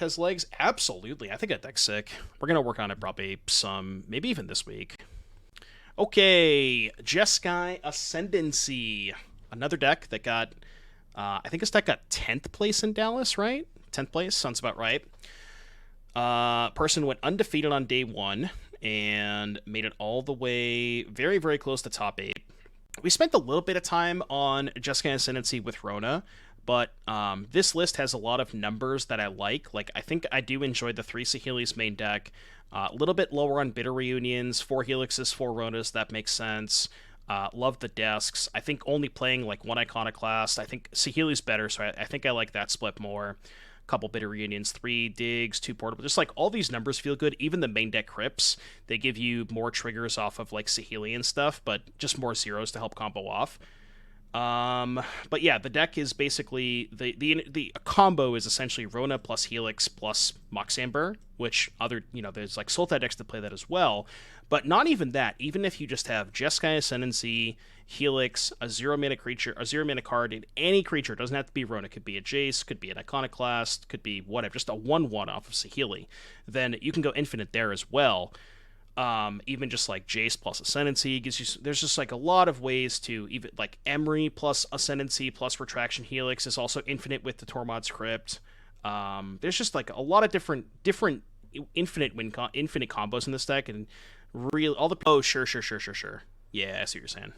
has legs? Absolutely. I think that deck's sick. We're going to work on it probably maybe even this week. Okay, Jeskai Ascendancy. Another deck that got, I think this deck got 10th place in Dallas, right? 10th place, sounds about right. Person went undefeated on day one and made it all the way very, very close to top 8. We spent a little bit of time on Jeskai Ascendancy with Rona, but this list has a lot of numbers that I like. Like, I think I do enjoy the 3 Saheeli's main deck. A little bit lower on Bitter Reunions, 4 Helixes, 4 Ronas, that makes sense. Love the desks. I think only playing like 1 Iconoclast. I think Saheeli's better, so I think I like that split more. Couple Bitter Reunions, 3 Digs, 2 Portable. Just like all these numbers feel good. Even the main deck Crypts, they give you more triggers off of like Saheeli and stuff, but just more zeros to help combo off. But yeah, the deck is basically the combo is essentially Rona plus Helix plus Moxamber, which there's like Sultai decks to play that as well. But not even that. Even if you just have Jeskai Ascendancy, Helix, a 0-mana creature, a 0-mana card in any creature, it doesn't have to be Rona, it could be a Jace, could be an Iconoclast, could be whatever, just a 1/1 off of Saheeli, then you can go infinite there as well. Even just like Jace plus Ascendancy gives you. There's just like a lot of ways to even like Emery plus Ascendancy plus Retraction Helix is also infinite with the Tormod's Crypt. There's just like a lot of different infinite combos in this deck, and real all the. Oh, sure. Yeah, I see what you're saying.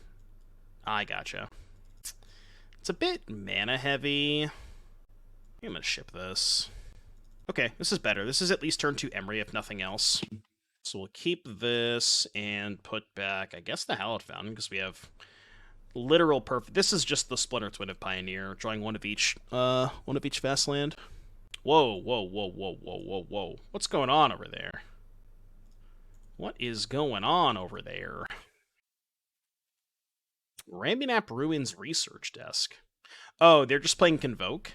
I gotcha. It's a bit mana heavy. I'm gonna ship this. Okay, this is better. This is at least turn 2 Emery, if nothing else. So we'll keep this and put back, I guess, the Hallowed Fountain, because we have literal perfect. This is just the Splinter Twin of Pioneer, drawing one of each fast land. Whoa. What's going on over there? What is going on over there? Rambinap Ruins Research Desk. Oh, they're just playing Convoke,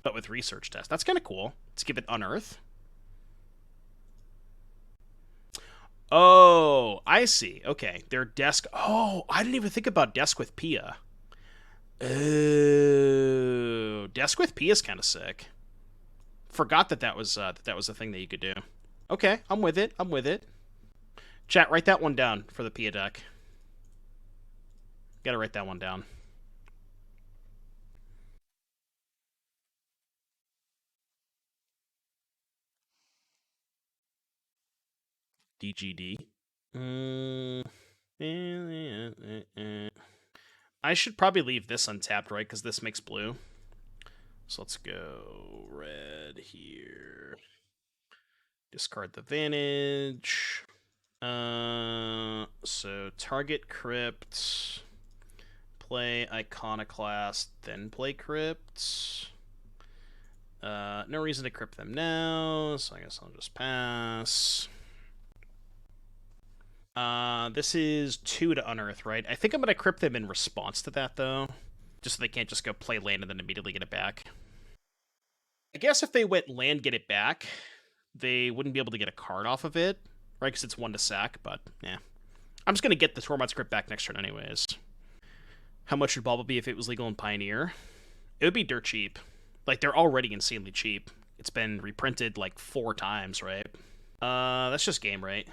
but with Research Desk. That's kind of cool. Let's give it Unearth. Oh, I see. Okay, their desk. Oh, I didn't even think about desk with Pia. Oh, desk with Pia is kind of sick. Forgot that was a thing that you could do. Okay, I'm with it. Chat, write that one down for the Pia deck. Gotta write that one down. DGD. I should probably leave this untapped, right? Because this makes blue. So let's go red here. Discard the Vantage. So target Crypt. Play Iconoclast, then play Crypt. No reason to crypt them now, so I guess I'll just pass. This is 2 to Unearth, right? I think I'm going to crypt them in response to that, though. Just so they can't just go play land and then immediately get it back. I guess if they went land, get it back, they wouldn't be able to get a card off of it, right? Because it's 1 to sack, but yeah. I'm just going to get the Tormod's Crypt back next turn anyways. How much would Bauble be if it was legal in Pioneer? It would be dirt cheap. Like, they're already insanely cheap. It's been reprinted, like, 4 times, right? That's just game, right?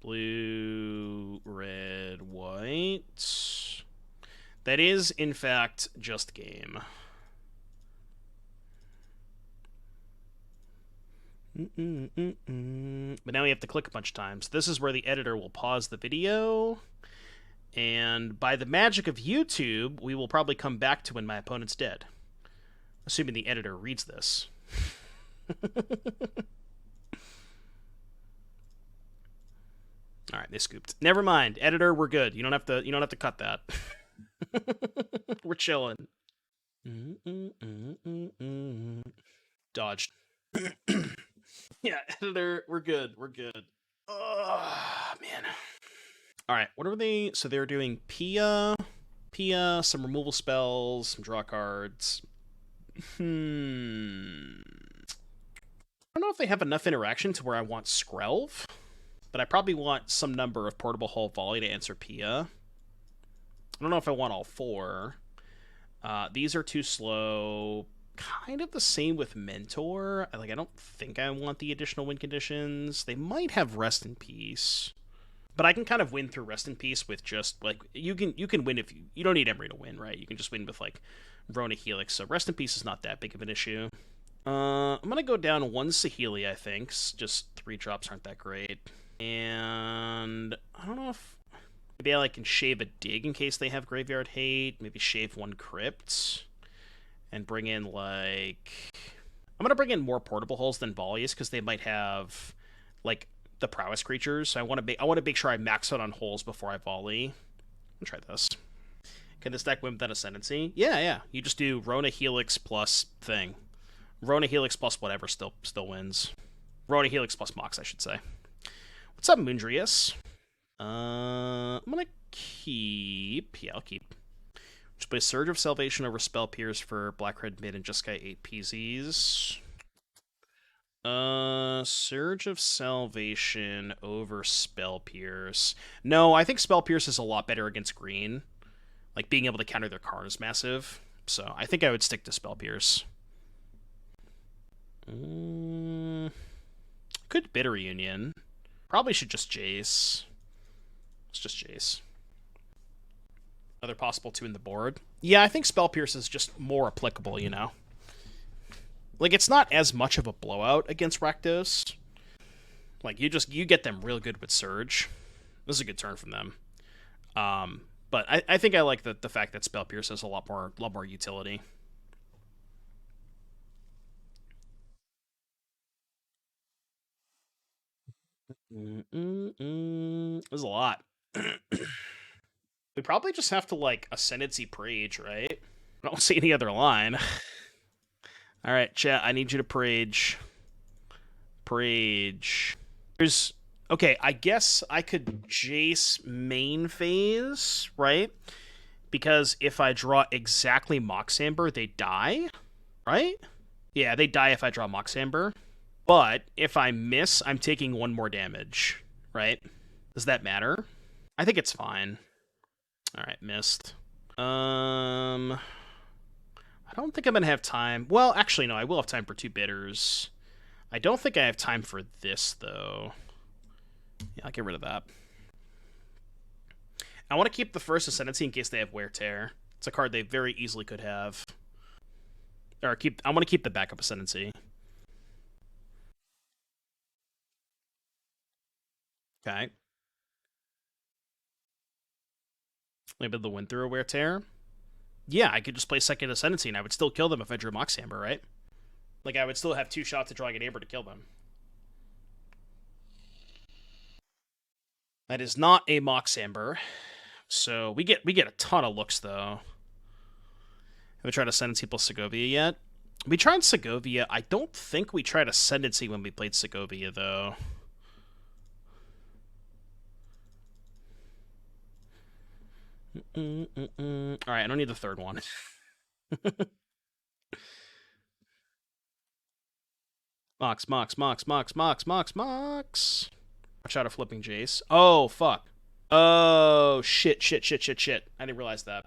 Blue, red, white. That is, in fact, just game. But now we have to click a bunch of times. This is where the editor will pause the video. And by the magic of YouTube, we will probably come back to when my opponent's dead. Assuming the editor reads this. All right, they scooped. Never mind, editor, we're good. You don't have to cut that. We're chilling. Dodged. Yeah, editor, we're good. Oh, man. All right, what are they? So they're doing Pia, some removal spells, some draw cards. I don't know if they have enough interaction to where I want Skrelv, but I probably want some number of Portable Hull Volley to answer Pia. I don't know if I want all 4. These are too slow. kind of the same with Mentor. Like, I don't think I want the additional win conditions. They might have Rest in Peace. But I can kind of win through Rest in Peace with just, like, you can win if you don't need Emery to win, right? You can just win with, like, Rona Helix. So Rest in Peace is not that big of an issue. I'm going to go down one Saheeli, I think. Just 3 drops aren't that great. And I don't know if maybe I, like, can shave a Dig in case they have Graveyard Hate. Maybe shave 1 Crypt. And bring in, like... I'm going to bring in more Portable Hulls than Volleys because they might have, like, the prowess creatures. So I want to make sure I max out on holes before I volley. I'll try this. Can this deck win with that Ascendancy? Yeah. You just do Rona Helix plus thing. Rona Helix plus whatever still wins. Rona Helix plus Mox, I should say. What's up, Moondrius? I'm gonna keep. Yeah, I'll keep. Just play Surge of Salvation over Spell Pierce for Black Red Mid and Jeskai 8 PZs. Surge of Salvation over Spell Pierce. No, I think Spell Pierce is a lot better against green. Like, being able to counter their card is massive. So, I think I would stick to Spell Pierce. Could Bitter Reunion. Probably should just Jace. Let's just Jace. Another possible 2 in the board. Yeah, I think Spell Pierce is just more applicable, you know? Like, it's not as much of a blowout against Rakdos. Like, you get them real good with Surge. This is a good turn from them. But I think I like the fact that Spell Pierce has a lot more utility. There's a lot. We probably just have to, like, Ascendancy Prage, right? I don't see any other line. Alright, chat, I need you to Prage. Prage. Okay, I guess I could Jace main phase, right? Because if I draw exactly Mox Amber, they die, right? Yeah, they die if I draw Mox Amber. But if I miss, I'm taking 1 more damage, right? Does that matter? I think it's fine. Alright, missed. I don't think I'm gonna have time. Well, actually, no, I will have time for 2 bitters. I don't think I have time for this, though. Yeah, I'll get rid of that. I want to keep the first Ascendancy in case they have Wear Tear. It's a card they very easily could have. Or I want to keep the backup Ascendancy. Okay. Maybe they'll win through a Wear Tear. Yeah, I could just play second Ascendancy and I would still kill them if I drew Mox Amber, right? Like, I would still have 2 shots at drawing an Amber to kill them. That is not a Mox Amber. So we get a ton of looks, though. Have we tried Ascendancy plus Segovia yet? We tried Segovia. I don't think we tried Ascendancy when we played Segovia, though. Alright, I don't need the third one. Mox. Watch out of flipping Jace. Oh, fuck. Oh, shit. I didn't realize that.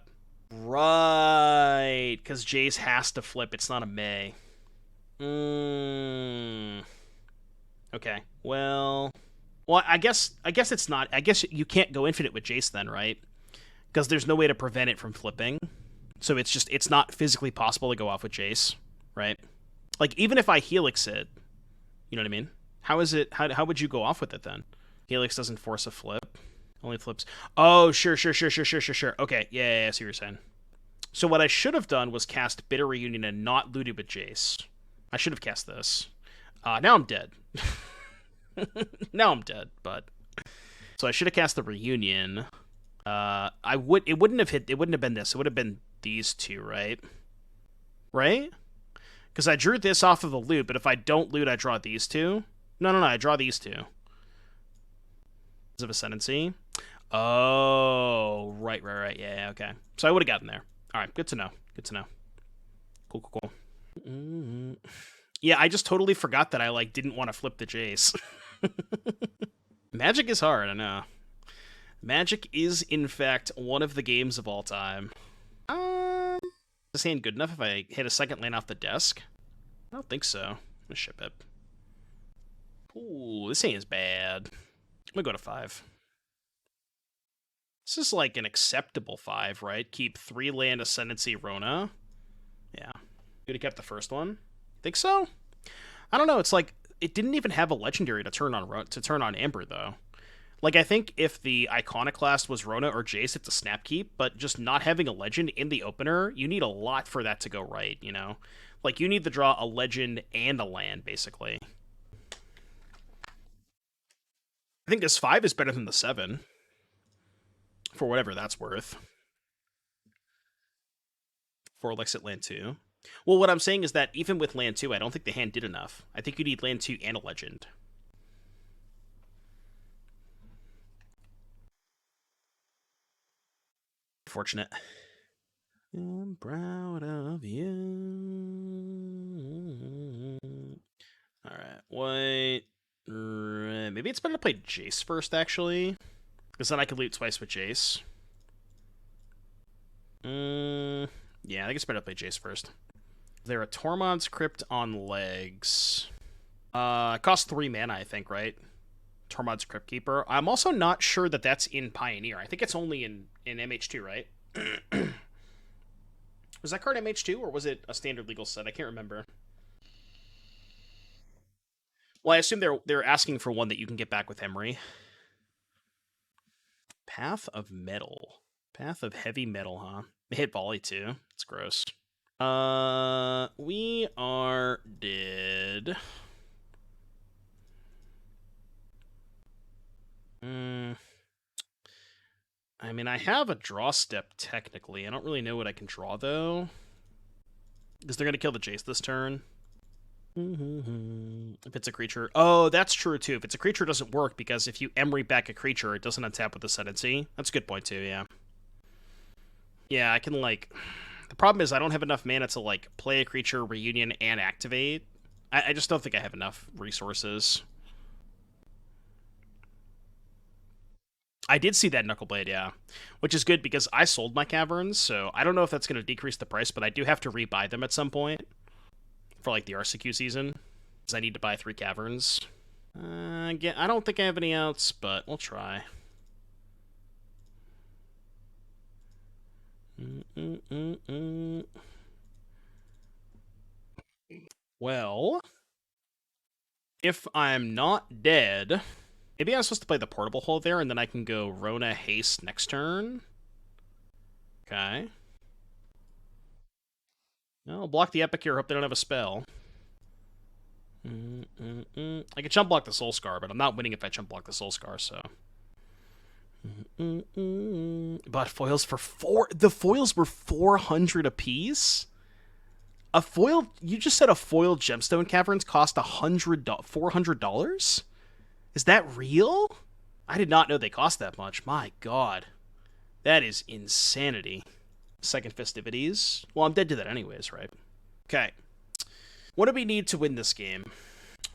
Right, because Jace has to flip. It's not a May. Okay, well, I guess it's not. I guess you can't go infinite with Jace then, right? Because there's no way to prevent it from flipping. So it's not physically possible to go off with Jace, right? Like, even if I Helix it, you know what I mean? How would you go off with it then? Helix doesn't force a flip. Only flips. Oh, sure. Okay, yeah, I see what you're saying. So what I should have done was cast Bitter Reunion and not looted with Jace. I should have cast this. Now I'm dead. Now I'm dead, but... So I should have cast the Reunion. It wouldn't have been this. It would have been these 2, right? Right? Because I drew this off of a loot, but if I don't loot, I draw these 2. No, I draw these 2. Of Ascendancy. Oh, right. Yeah, okay. So I would have gotten there. All right, good to know. Cool. Yeah, I just totally forgot that I didn't want to flip the Jace. Magic is hard, I know. Magic is, in fact, one of the games of all time. Does this hand good enough if I hit a second land off the desk? I don't think so. I'm gonna ship it. Ooh, this hand is bad. I'm gonna go to 5. This is like an acceptable 5, right? Keep 3 land Ascendancy Rona. Yeah. Could have kept the first one. Think so? I don't know. It's like it didn't even have a legendary to turn on Amber though. Like I think if the Iconoclast was Rona or Jace, it's a snap keep, but just not having a legend in the opener, you need a lot for that to go right, you know? Like you need to draw a legend and a land, basically. I think this 5 is better than the 7. For whatever that's worth. For Elixir land 2. Well, what I'm saying is that even with land 2, I don't think the hand did enough. I think you need land 2 and a legend. Fortunate. I'm proud of you. Alright, what? Maybe it's better to play Jace first, actually. Because then I could loot twice with Jace. Yeah, I think it's better to play Jace first. There a Tormod's Crypt on legs. It costs 3 mana, I think, right? Tormod's Crypt Keeper. I'm also not sure that that's in Pioneer. I think it's only in MH2, right? Was that card MH2, or was it a standard legal set? I can't remember. Well, I assume they're asking for one that you can get back with Emery. Path of Metal. Path of Heavy Metal, huh? They hit volley, too. It's gross. We are dead. I mean, I have a draw step, technically. I don't really know what I can draw, though. Because they're going to kill the Jace this turn. If it's a creature. Oh, that's true, too. If it's a creature, it doesn't work, because if you Emery back a creature, it doesn't untap with Ascendancy. That's a good point, too, yeah. Yeah, I can, like... The problem is I don't have enough mana to, like, play a creature, reunion, and activate. I just don't think I have enough resources. I did see that Knuckleblade, yeah. Which is good because I sold my caverns, so I don't know if that's going to decrease the price, but I do have to rebuy them at some point. For, like, the RCQ season. Because I need to buy 3 caverns. Again, I don't think I have any outs, but we'll try. Well, if I'm not dead, maybe I'm supposed to play the portable hole there, and then I can go Rona haste next turn. Okay. I'll block the epic here. Hope they don't have a spell. I can chump block the Soul Scar, but I'm not winning if I chump block the Soul Scar, so. But foils for 4. The foils were 400 apiece? A foil. You just said a foiled gemstone caverns cost $400? Is that real? I did not know they cost that much. My god. That is insanity. Second festivities. Well, I'm dead to that anyways, right? Okay. What do we need to win this game?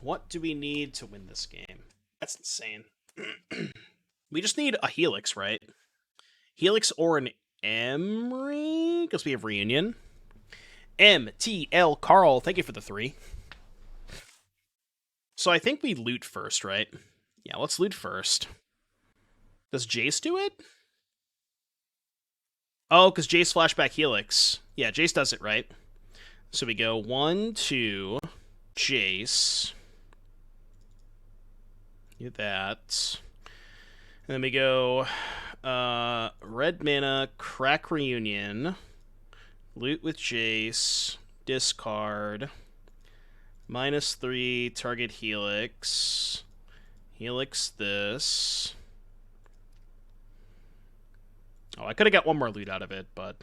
What do we need to win this game? That's insane. We just need a Helix, right? Helix or an Emery? Because we have Reunion. MTL Carl, thank you for the 3. So I think we loot first, right? Yeah, let's loot first. Does Jace do it? Oh, because Jace flashback Helix. Yeah, Jace does it, right? So we go 1, 2, Jace. Do that. And then we go red mana, crack Reunion, loot with Jace, discard, -3, target Helix, Helix this. Oh, I could have got one more loot out of it, but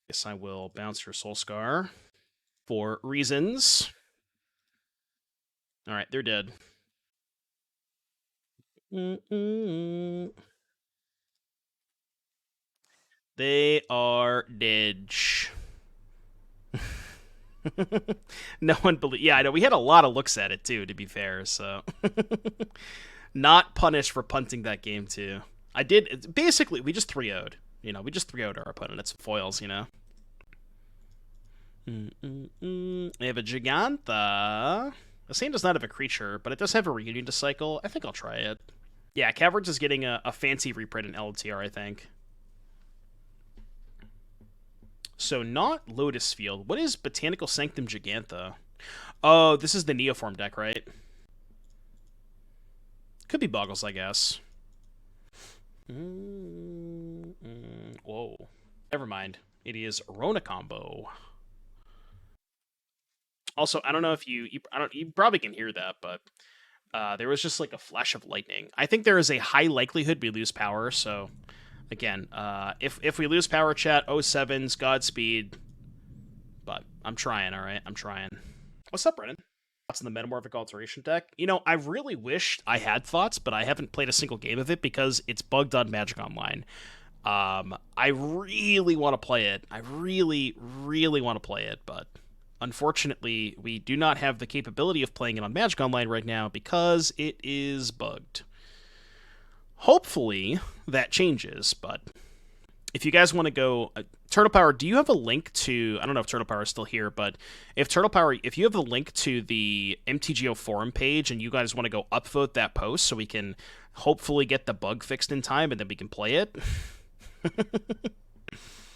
guess I will bounce your Soul Scar for reasons. All right, they're dead. They are dead. No one believe. Yeah, I know. We had a lot of looks at it too, to be fair. So, not punished for punting that game too. I did. Basically, we just 3-0'd. You know, we just 3-0'd our opponent. It's foils, you know. We have a Giganta. Asane does not have a creature, but it does have a reunion to cycle. I think I'll try it. Yeah, Caverns is getting a fancy reprint in LTR, I think. So not Lotus Field. What is Botanical Sanctum Giganta? Oh, this is the Neoform deck, right? Could be Boggles, I guess. Whoa. Never mind. It is Rona combo. Also, I don't know if you probably can hear that, but there was just like a flash of lightning. I think there is a high likelihood we lose power, so again, if we lose power, chat, 07s, Godspeed. But I'm trying, alright? I'm trying. What's up, Brennan? Thoughts on the Metamorphic Alteration deck? You know, I really wished I had thoughts, but I haven't played a single game of it because it's bugged on Magic Online. I really want to play it. I really, really want to play it, but unfortunately, we do not have the capability of playing it on Magic Online right now because it is bugged. Hopefully, that changes, but if you guys want to go... Turtle Power, do you have a link to... I don't know if Turtle Power is still here, but if you have a link to the MTGO forum page and you guys want to go upvote that post so we can hopefully get the bug fixed in time and then we can play it...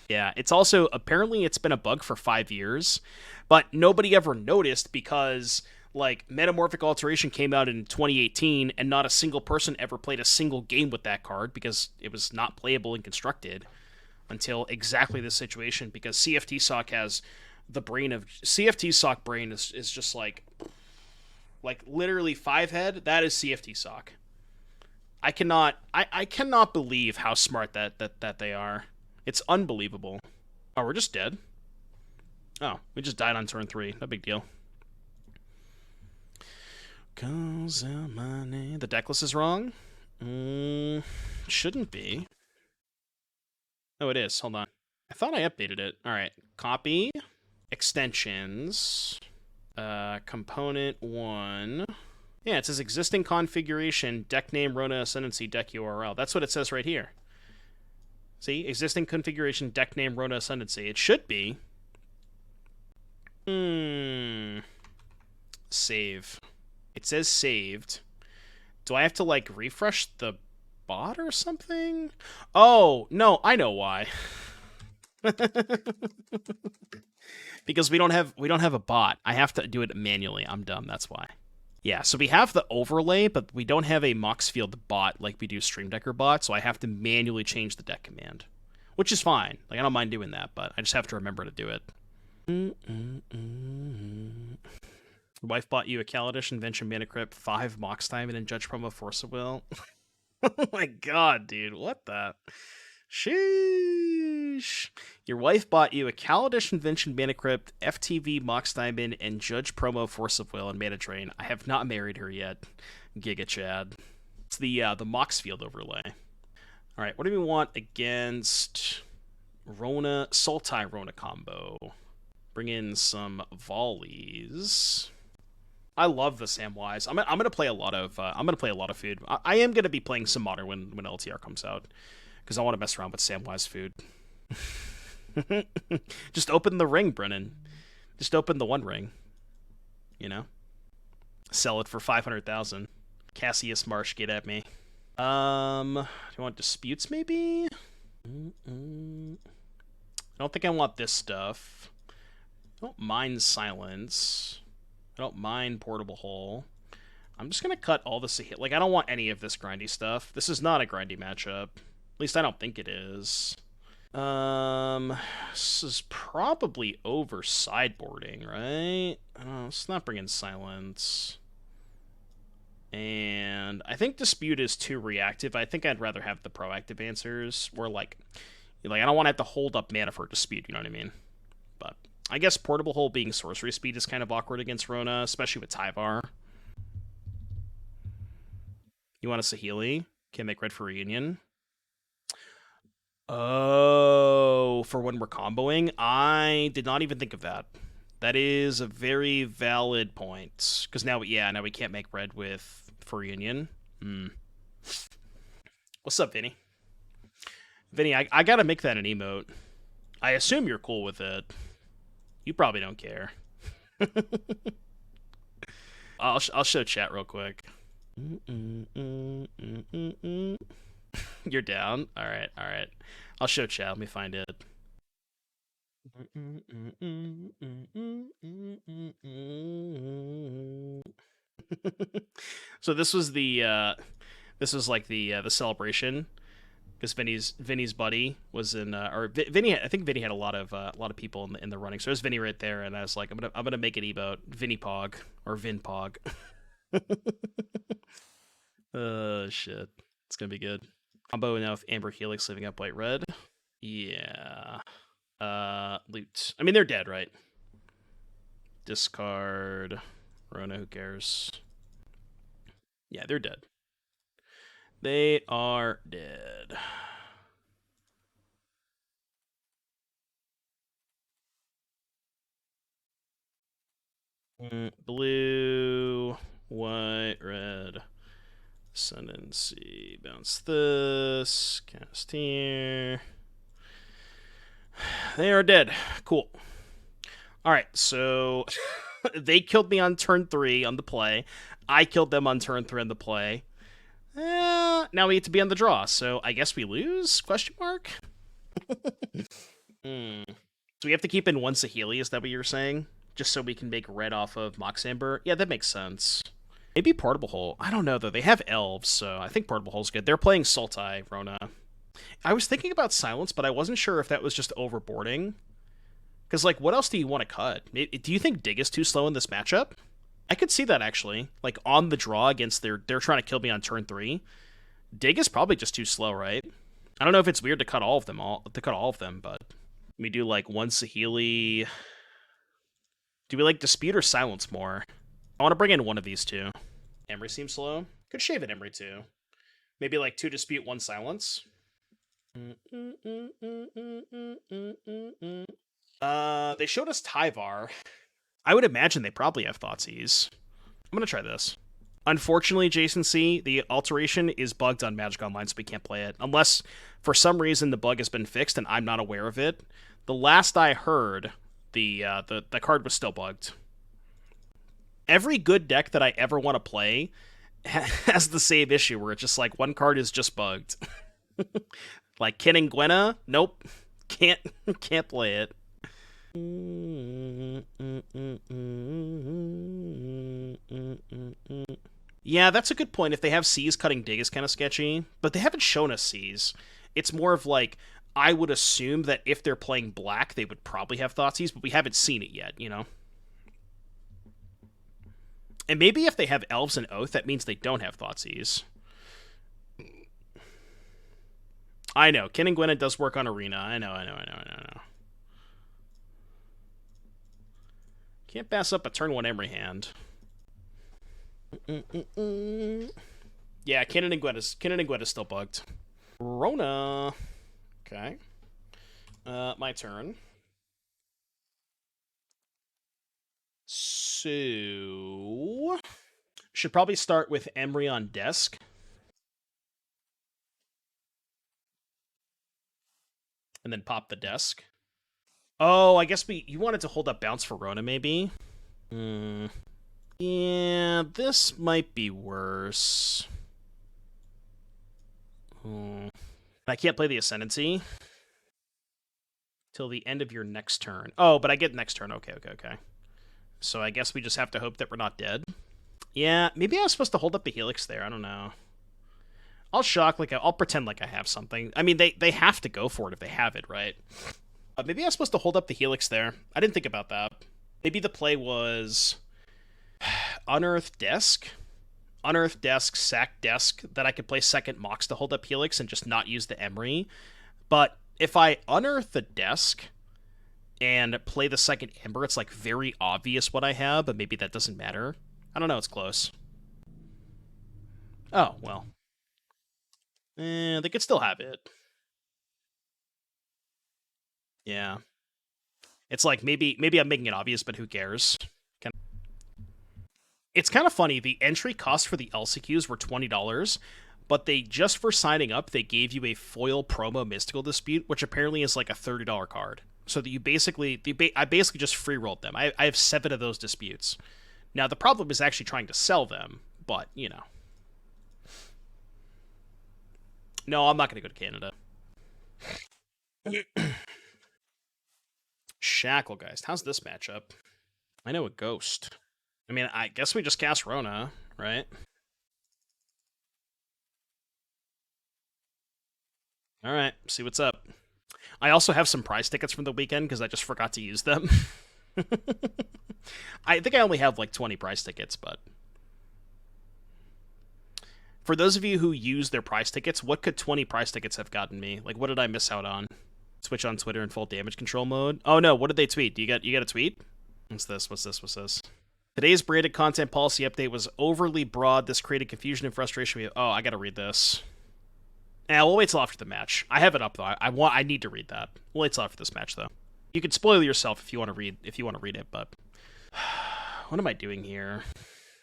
Yeah, it's also, apparently it's been a bug for 5 years, but nobody ever noticed because, like, Metamorphic Alteration came out in 2018, and not a single person ever played a single game with that card because it was not playable and constructed until exactly this situation, because CFT Sock has the brain of... CFT Sock brain is just like literally 5-head, that is CFT Sock. I cannot believe how smart that they are. It's unbelievable. Oh, we're just dead? Oh, we just died on turn 3. No big deal. Calls out my name. The deck list is wrong? Shouldn't be. Oh, it is. Hold on. I thought I updated it. Alright. Copy. Extensions. Component 1. Yeah, it says existing configuration, deck name, Rona Ascendancy, deck URL. That's what it says right here. See? Existing configuration, deck name, Rona Ascendancy. It should be. Save. It says saved. Do I have to, like, refresh the bot or something? Oh, no, I know why. Because we don't have a bot. I have to do it manually. I'm dumb, that's why. Yeah, so we have the overlay, but we don't have a Moxfield bot like we do Stream Decker bot, so I have to manually change the deck command. Which is fine. Like, I don't mind doing that, but I just have to remember to do it. Your wife bought you a Kaladesh, Invention, Mana Crypt, 5 Mox Diamond, and Judge Promo Force of Will. Oh my god, dude. What the... Sheesh. Your wife bought you a Kaladesh, Invention, Mana Crypt, FTV, Mox Diamond, and Judge Promo Force of Will and Mana Drain. I have not married her yet. Giga Chad. It's the Moxfield overlay. Alright, what do we want against Rona, Sultai Rona combo? Bring in some volleys. I love the Samwise. I'm gonna play a lot of food. I am gonna be playing some Modern when LTR comes out, because I want to mess around with Samwise food. Just open the ring, Brennan. Just open the one ring. You know? Sell it for 500,000. Cassius Marsh, get at me. Do you want disputes, maybe? I don't think I want this stuff. I don't mind silence. I don't mind portable hole. I'm just gonna cut all this. Like, I don't want any of this grindy stuff. This is not a grindy matchup. At least I don't think it is. This is probably over sideboarding, right? Let's not bring in silence. And I think dispute is too reactive. I think I'd rather have the proactive answers, where like I don't want to have to hold up mana for dispute, you know what I mean? But I guess portable hole being sorcery speed is kind of awkward against Rona, especially with Tyvar. You want a Saheeli? Can't make red for reunion. Oh, for when we're comboing? I did not even think of that. That is a very valid point. Because now we can't make red for reunion. What's up, Vinny? Vinny, I gotta make that an emote. I assume you're cool with it. You probably don't care. I'll show chat real quick. You're down? Alright, alright. I'll show chat. Let me find it. So this was like the celebration because Vinny's buddy was in or Vinny. I think Vinny had a lot of people in the running. So there's Vinny right there, and I was like, I'm gonna make an emote Vinny Pog or Vin Pog. Oh shit, it's gonna be good. Combo now with Amber Helix living up white red. Yeah. Loot. I mean, they're dead, right? Discard. Rona, who cares? Yeah, they're dead. They are dead. Blue, white, red. Ascendancy. Bounce this. Cast here. They are dead. Cool. Alright, so they killed me on turn 3 on the play. I killed them on turn 3 on the play. Now we get to be on the draw, so I guess we lose? Question mark? So we have to keep in one Saheeli, is that what you were saying? Just so we can make red off of Mox Amber? Yeah, that makes sense. Maybe Portable Hole. I don't know, though. They have elves, so I think Portable Hole's good. They're playing Sultai, Rona. I was thinking about Silence, but I wasn't sure if that was just overboarding. Because, like, what else do you want to cut? Do you think Dig is too slow in this matchup? I could see that, actually. Like, on the draw against they're trying to kill me on turn 3. Dig is probably just too slow, right? I don't know if it's weird to cut all of them, but we do, like, one Saheeli. Do we like Dispute or Silence more? I want to bring in one of these two. Emery seems slow. Could shave at Emery too. Maybe like 2 Dispute, 1 Silence. They showed us Tyvar. I would imagine they probably have Thoughtseize. I'm gonna try this. Unfortunately, Jason C, the alteration is bugged on Magic Online, so we can't play it. Unless, for some reason, the bug has been fixed and I'm not aware of it. The last I heard, the card was still bugged. Every good deck that I ever want to play has the same issue where it's just like one card is just bugged. Like Kin and Gwenna, nope, can't play it. Yeah, that's a good point. If they have C's, cutting Dig is kind of sketchy, but they haven't shown us C's. It's more of like, I would assume that if they're playing black, they would probably have Thoughtseize, but we haven't seen it yet, you know? And maybe if they have Elves and Oath, that means they don't have Thoughtseize. I know. Kin and Gwenna does work on Arena. I know. Can't pass up a turn 1 Emery hand. Yeah, Kin and Gwenna's still bugged. Rona. Okay. My turn. So should probably start with Emery on desk. And then pop the desk. Oh, I guess you wanted to hold up bounce for Rona, maybe? Yeah, this might be worse. I can't play the Ascendancy till the end of your next turn. Oh, but I get next turn. Okay. So I guess we just have to hope that we're not dead. Yeah, maybe I was supposed to hold up the Helix there. I don't know. I'll I'll pretend like I have something. I mean, they have to go for it if they have it, right? Maybe I was supposed to hold up the Helix there. I didn't think about that. Maybe the play was Unearth Desk. Unearth Desk, sack Desk, that I could play second Mox to hold up Helix and just not use the Emery. But if I unearth the Desk and play the second Ember, it's like very obvious what I have, but maybe that doesn't matter. I don't know, it's close. Oh, well. They could still have it. Yeah. It's like, maybe I'm making it obvious, but who cares? It's kind of funny, the entry cost for the LCQs were $20, but they just for signing up, they gave you a foil promo mystical dispute, which apparently is like a $30 card. So that you basically, I basically just free rolled them. I have 7 of those disputes. Now the problem is actually trying to sell them, but you know. No, I'm not going to go to Canada. Shacklegeist. How's this matchup? I know a ghost. I mean, I guess we just cast Rona, right? All right, see what's up. I also have some prize tickets from the weekend because I just forgot to use them. I think I only have like 20 prize tickets, but for those of you who use their prize tickets, what could 20 prize tickets have gotten me? Like, what did I miss out on? Switch on Twitter in full damage control mode. Oh no, what did they tweet? You got a tweet? What's this? What's this? What's this? Today's branded content policy update was overly broad. This created confusion and frustration. Oh, I gotta read this. We'll wait till after the match. I have it up though. I need to read that. We'll wait till after this match though. You can spoil yourself if you want to read it, but what am I doing here?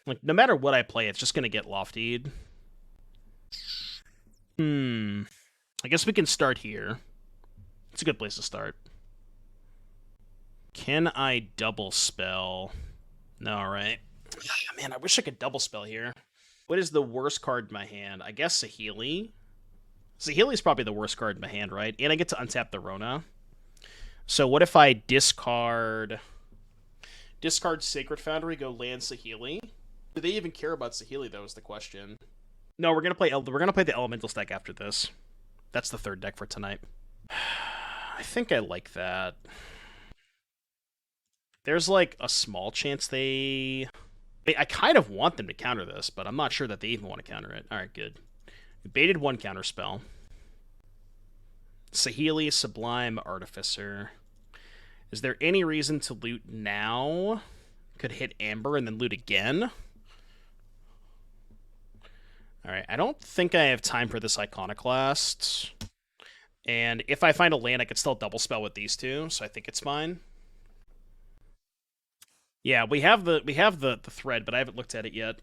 Like, no matter what I play, it's just gonna get loftied. I guess we can start here. It's a good place to start. Can I double spell? No, right? Man, I wish I could double spell here. What is the worst card in my hand? I guess Saheeli. Saheeli's probably the worst card in my hand, right? And I get to untap the Rona. So what if I discard Sacred Foundry, go land Saheeli? Do they even care about Saheeli, though, is the question. No, we're gonna play the Elemental stack after this. That's the third deck for tonight. I think I like that. There's like a small chance I kind of want them to counter this, but I'm not sure that they even want to counter it. Alright, good. We baited one counter spell. Saheeli, Sublime, Artificer. Is there any reason to loot now? Could hit Amber and then loot again. Alright, I don't think I have time for this Iconoclast. And if I find a land, I could still double spell with these two, so I think it's fine. Yeah, we have the thread, but I haven't looked at it yet.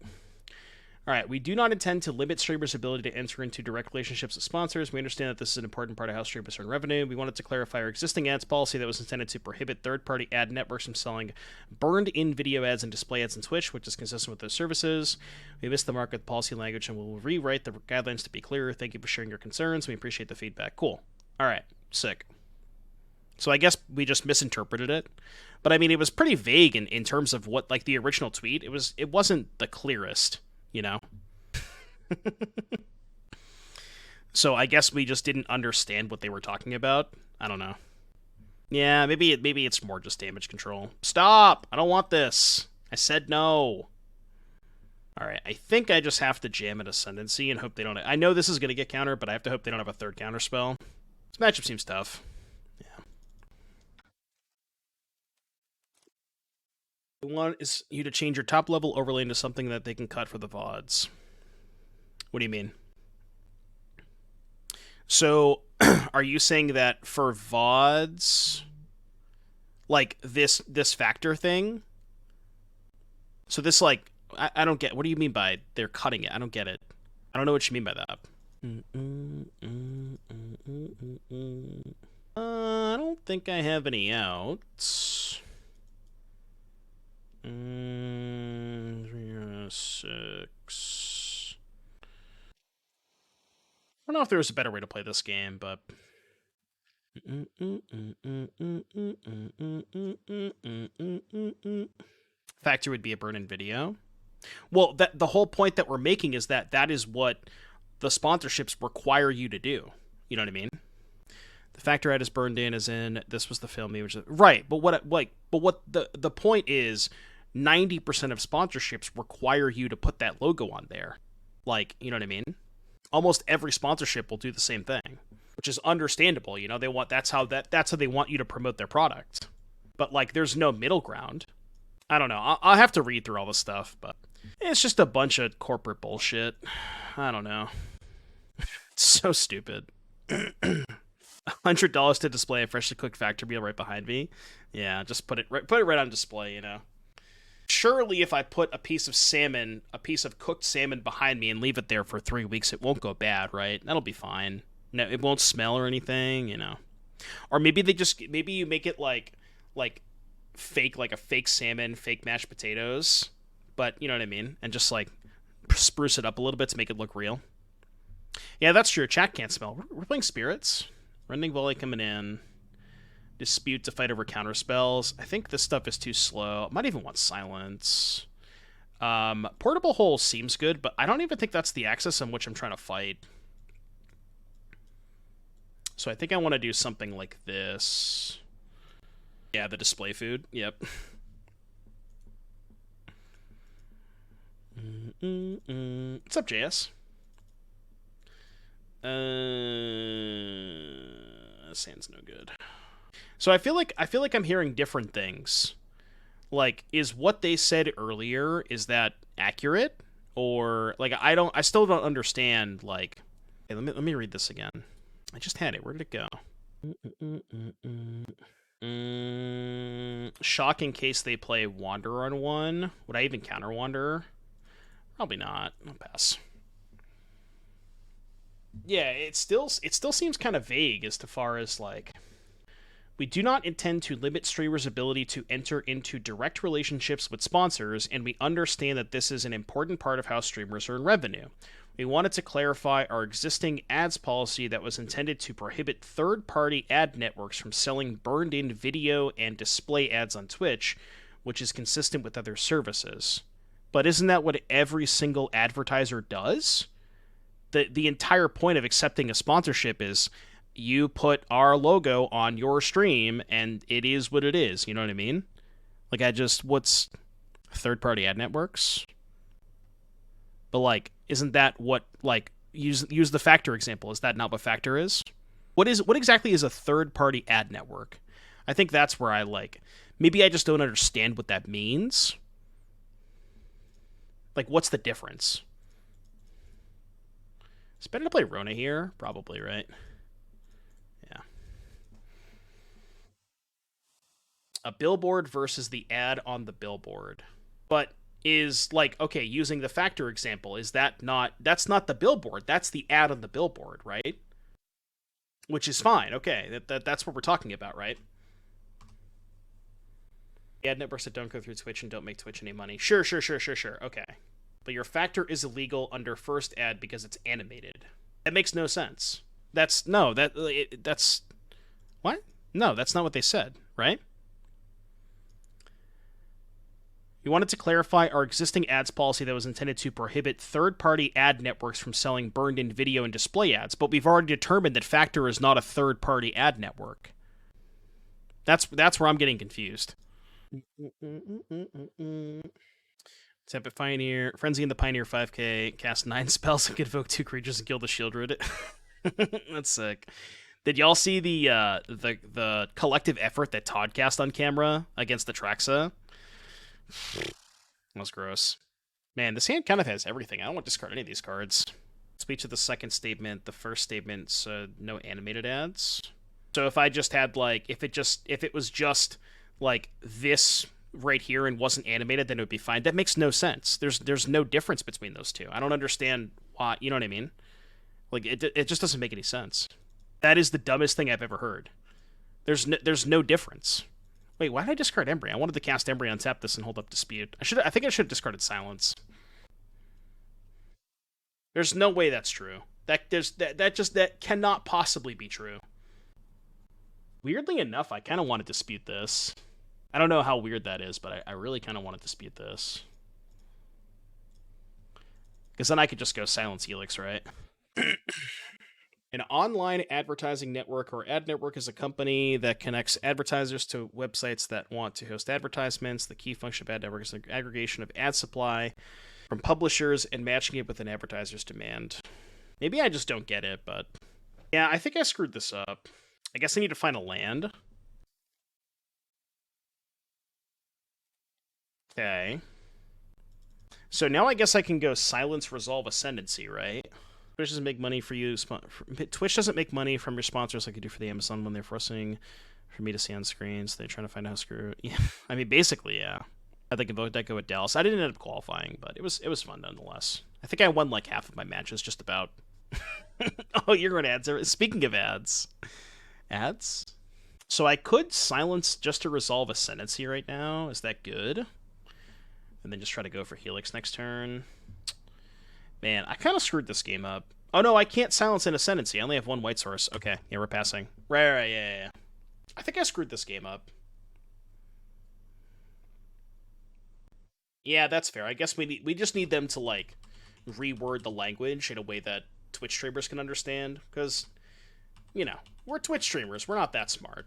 All right, we do not intend to limit streamers' ability to enter into direct relationships with sponsors. We understand that this is an important part of how streamers earn revenue. We wanted to clarify our existing ads policy that was intended to prohibit third-party ad networks from selling burned-in video ads and display ads on Twitch, which is consistent with those services. We missed the mark with policy language, and we'll rewrite the guidelines to be clearer. Thank you for sharing your concerns. We appreciate the feedback. Cool. All right, sick. So I guess we just misinterpreted it. But I mean, it was pretty vague in terms of what, like, the original tweet. It wasn't the clearest, you know? So I guess we just didn't understand what they were talking about. I don't know. Yeah, maybe it's more just damage control. Stop! I don't want this. I said no. Alright, I think I just have to jam at Ascendancy and hope they don't... I know this is going to get countered, but I have to hope they don't have a third counter spell. This matchup seems tough. Want is you to change your top level overlay into something that they can cut for the VODs. What do you mean? So, are you saying that for VODs, like this factor thing? So this, like, I don't get. What do you mean by they're cutting it? I don't get it. I don't know what you mean by that. I don't think I have any outs. 6. I don't know if there was a better way to play this game, but... Factor would be a burn-in video. Well, the whole point that we're making is that is what the sponsorships require you to do. You know what I mean? The factor ad is burned in, as in this was the film image. Right, but what the point is, 90% of sponsorships require you to put that logo on there. Like, you know what I mean? Almost every sponsorship will do the same thing, which is understandable. You know, that's how they want you to promote their product. But like, there's no middle ground. I don't know. I'll have to read through all this stuff, but it's just a bunch of corporate bullshit. I don't know. It's so stupid. $100 to display a freshly cooked factor meal right behind me. Yeah, just put it right on display, you know. Surely if I put a piece of salmon, a piece of cooked salmon behind me and leave it there for 3 weeks, it won't go bad, right? That'll be fine. No, it won't smell or anything, you know. Or maybe maybe you make it like fake, like a fake salmon, fake mashed potatoes, but you know what I mean, and just like spruce it up a little bit to make it look real. Yeah, that's true. Chat can't smell. We're playing spirits. Rending volley coming in. Dispute to fight over counter spells. I think this stuff is too slow. I might even want silence. Portable hole seems good, but I don't even think that's the axis on which I'm trying to fight. So I think I want to do something like this. Yeah, the display food. Yep. What's up, JS? Sand's no good. So I feel like I'm hearing different things. Like, is what they said earlier, is that accurate? Or like I still don't understand, like, hey, let me read this again. I just had it. Where did it go? Shock in case they play Wanderer on one. Would I even counter Wanderer? Probably not. I'll pass. Yeah, it still seems kind of vague as to far as like, we do not intend to limit streamers' ability to enter into direct relationships with sponsors, and we understand that this is an important part of how streamers earn revenue. We wanted to clarify our existing ads policy that was intended to prohibit third-party ad networks from selling burned-in video and display ads on Twitch, which is consistent with other services. But isn't that what every single advertiser does? The entire point of accepting a sponsorship is you put our logo on your stream and it is what it is. You know what I mean? Like, what's third-party ad networks? But like, isn't that what, like, use the Factor example? Is that not what Factor is? What exactly is a third-party ad network? I think that's where maybe I just don't understand what that means. Like, what's the difference? It's better to play Rona here, probably, right? Yeah. A billboard versus the ad on the billboard. But is, like, okay, using the Factor example, that's not the billboard, that's the ad on the billboard, right? Which is fine, okay, that's what we're talking about, right? Ad networks that don't go through Twitch and don't make Twitch any money. Sure, okay. But your Factor is illegal under first ad because it's animated. That makes no sense. That's what? No, that's not what they said, right? We wanted to clarify our existing ads policy that was intended to prohibit third-party ad networks from selling burned-in video and display ads, but we've already determined that Factor is not a third-party ad network. That's where I'm getting confused. Tempest Pioneer, Frenzy in the Pioneer 5K, cast 9 spells and convoke 2 creatures and kill the Shieldred. That's sick. Did y'all see the collective effort that Todd cast on camera against the Traxa? That was gross. Man, this hand kind of has everything. I don't want to discard any of these cards. Speech of the second statement. The first statement, so no animated ads. So if I just had, like, if it was just like this right here and wasn't animated, then it would be fine. That makes no sense. There's no difference between those two. I don't understand why. You know what I mean? Like, it just doesn't make any sense. That is the dumbest thing I've ever heard. There's no difference. Wait, why did I discard Embryo? I wanted to cast Embryo, untap this, and hold up Dispute. I think I should have discarded Silence. There's no way that's true. That cannot possibly be true. Weirdly enough, I kind of want to dispute this. I don't know how weird that is, but I really kind of want to dispute this. Because then I could just go Silence Helix, right? An online advertising network or ad network is a company that connects advertisers to websites that want to host advertisements. The key function of ad network is the aggregation of ad supply from publishers and matching it with an advertiser's demand. Maybe I just don't get it, but yeah, I think I screwed this up. I guess I need to find a land. Okay. So now I guess I can go Silence Resolve Ascendancy, right? Twitch doesn't make money for you. Twitch doesn't make money from your sponsors like you do for the Amazon when they're forcing for me to see on screens. They're trying to find out how screw. Yeah, I mean, basically, yeah. I think Invoke deck go with Dallas. I didn't end up qualifying, but it was fun nonetheless. I think I won like half of my matches, just about. Oh, you're going ads. Speaking of ads. So I could silence just to resolve Ascendancy right now. Is that good? And then just try to go for Helix next turn. Man, I kind of screwed this game up. Oh no, I can't silence an Ascendancy. I only have one white source. Okay, yeah, we're passing. Right, yeah. I think I screwed this game up. Yeah, that's fair. I guess we just need them to like reword the language in a way that Twitch streamers can understand, because we're Twitch streamers. We're not that smart.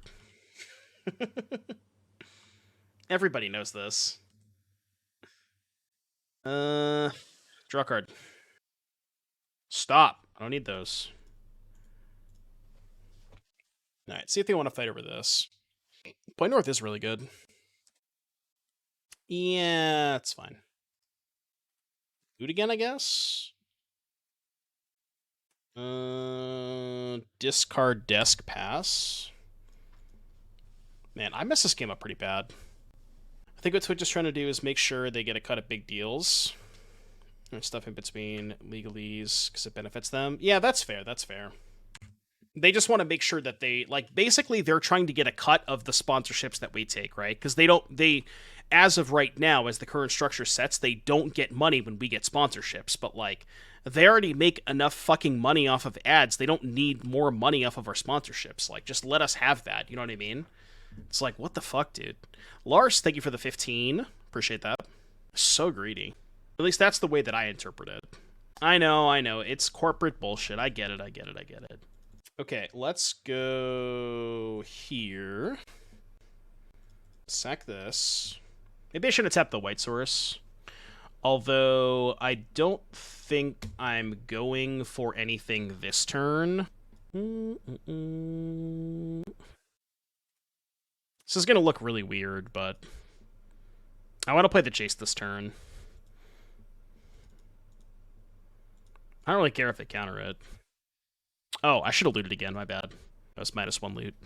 Everybody knows this. Draw card. Stop. I don't need those. Alright, see if they want to fight over this. Point North is really good. Yeah, it's fine. Do it again, I guess? Discard desk pass. Man, I messed this game up pretty bad. I think what Twitch is trying to do is make sure they get a cut of big deals. And stuff in between legalese, because it benefits them. Yeah, that's fair, that's fair. They just want to make sure that they, like, basically they're trying to get a cut of the sponsorships that we take, right? Because as of right now, as the current structure sets, they don't get money when we get sponsorships. But, like, they already make enough fucking money off of ads. They don't need more money off of our sponsorships. Like, just let us have that. You know what I mean? It's like, what the fuck, dude? Lars, thank you for the 15. Appreciate that. So greedy. At least that's the way that I interpret it. I know. It's corporate bullshit. I get it. Okay, let's go here. Sack this. Maybe I should have tapped the white source. Although, I don't think I'm going for anything this turn. This is going to look really weird, but I want to play the chase this turn. I don't really care if they counter it. Oh, I should have looted again, my bad. That was -1 loot.